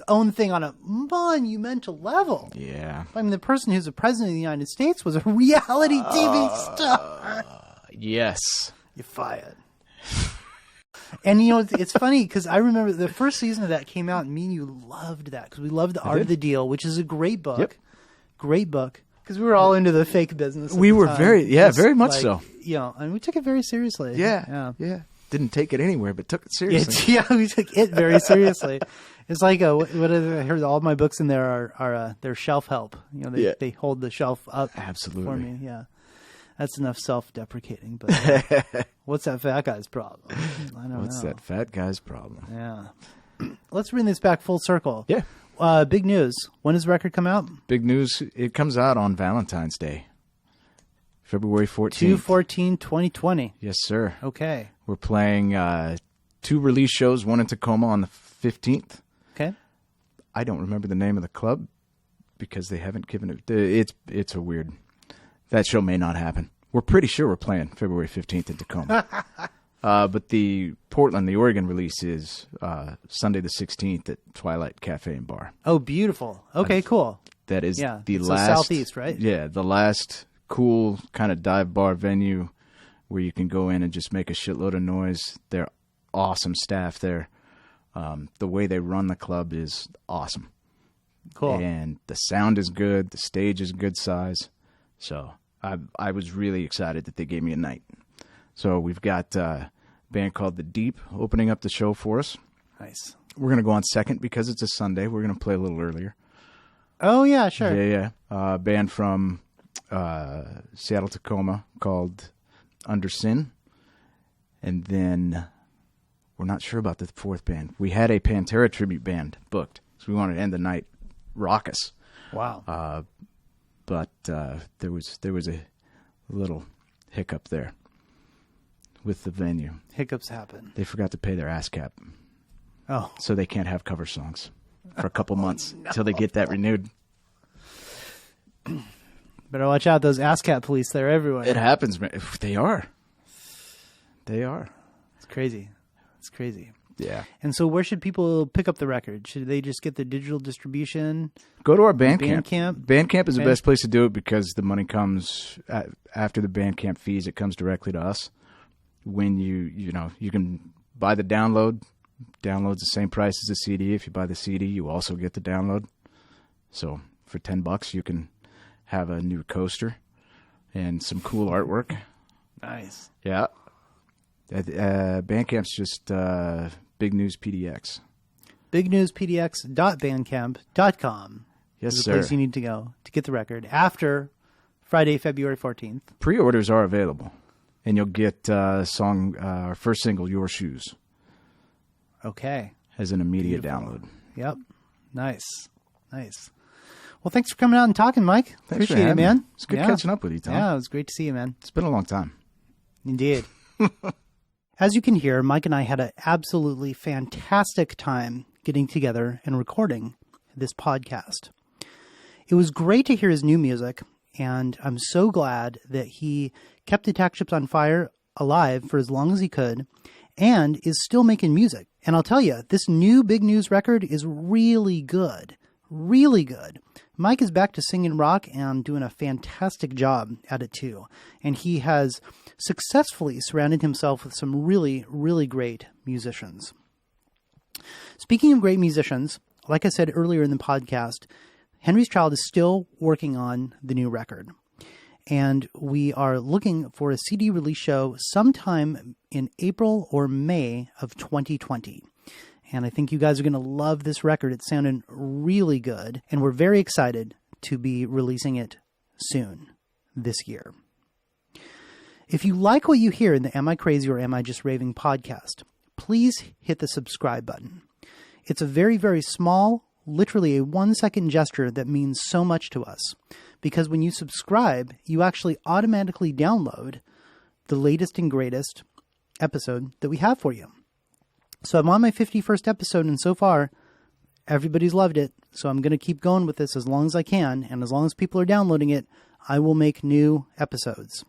own thing on a monumental level. Yeah. I mean, the person who's the president of the United States was a reality TV star. Yes. You're fired. And, you know, it's funny because I remember the first season of that came out and me and you loved that because we loved The Art of the Deal, which is a great book. Yep. Great book. Because we were all into the fake business. We were very much so. You know, and we took it very seriously. Yeah. Didn't take it anywhere, but took it seriously. We took it very seriously. It's like I heard all my books in there are their shelf help. You know, they hold the shelf up Absolutely. for me. Yeah, that's enough self-deprecating. But what's that fat guy's problem? I don't know. What's that fat guy's problem? Yeah. Let's bring this back full circle. Yeah. Big news. When does the record come out? Big news. It comes out on Valentine's Day, February 14th. 2/14/2020. Yes, sir. Okay. We're playing 2 release shows, one in Tacoma on the 15th. Okay. I don't remember the name of the club because they haven't given it. It's a weird. That show may not happen. We're pretty sure we're playing February 15th in Tacoma. But the Portland, the Oregon release is Sunday the 16th at Twilight Cafe and Bar. Oh, beautiful. Okay, cool. That is the so last Southeast, right? Yeah, the last cool kind of dive bar venue where you can go in and just make a shitload of noise. They're awesome staff there. The way they run the club is awesome. Cool. And the sound is good. The stage is good size. So I was really excited that they gave me a night. So we've got a band called The Deep opening up the show for us. Nice. We're going to go on second because it's a Sunday. We're going to play a little earlier. Oh, yeah, sure. Yeah. A band from Seattle, Tacoma called Under Sin. And then we're not sure about the fourth band. We had a Pantera tribute band booked, so we wanted to end the night raucous. Wow. But there was a little hiccup there with the venue. Hiccups happen. They forgot to pay their ASCAP. Oh. So they can't have cover songs for a couple months until they get that renewed. Better watch out. Those ASCAP police, they're everywhere. It happens, man. They are. It's crazy. It's crazy. Yeah. And so where should people pick up the record? Should they just get the digital distribution? Go to our Bandcamp. Bandcamp? Bandcamp is the best place to do it because the money comes after the Bandcamp fees. It comes directly to us. When you can buy the download. Download's the same price as the CD. If you buy the CD, you also get the download. So for $10, you can have a new coaster and some cool artwork. Nice. Yeah. Bandcamp's just Big News PDX. BigNewsPDX.bandcamp.com. Yes, is the sir. place you need to go to get the record after Friday, February 14th. Pre-orders are available, and you'll get our first single, Your Shoes, Okay. as an immediate Beautiful. download. Yep. Nice. Well, thanks for coming out and talking, Mike. Thanks for Appreciate it, having man. me. It's good catching up with you, Tom. Yeah, it was great to see you, man. It's been a long time. Indeed. As you can hear, Mike and I had an absolutely fantastic time getting together and recording this podcast. It was great to hear his new music, and I'm so glad that he kept Attack Ships on Fire alive for as long as he could and is still making music. And I'll tell you, this new Big News record is really good. Really good. Mike is back to singing rock and doing a fantastic job at it too. And he has successfully surrounded himself with some really, really great musicians. Speaking of great musicians, like I said earlier in the podcast, Henry's Child is still working on the new record. And we are looking for a CD release show sometime in April or May of 2020. And I think you guys are going to love this record. It's sounding really good. And we're very excited to be releasing it soon this year. If you like what you hear in the Am I Crazy or Am I Just Raving podcast, please hit the subscribe button. It's a very, very small, literally a 1-second gesture that means so much to us. Because when you subscribe, you actually automatically download the latest and greatest episode that we have for you. So I'm on my 51st episode, and so far, everybody's loved it. So I'm going to keep going with this as long as I can, and as long as people are downloading it, I will make new episodes.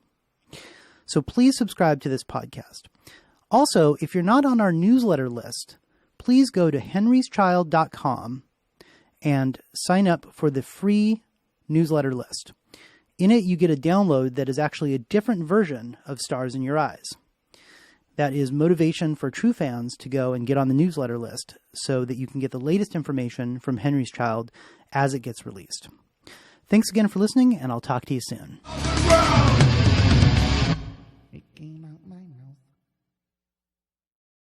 So please subscribe to this podcast. Also, if you're not on our newsletter list, please go to henryschild.com and sign up for the free newsletter list. In it, you get a download that is actually a different version of Stars in Your Eyes. That is motivation for true fans to go and get on the newsletter list so that you can get the latest information from Henry's Child as it gets released. Thanks again for listening, and I'll talk to you soon.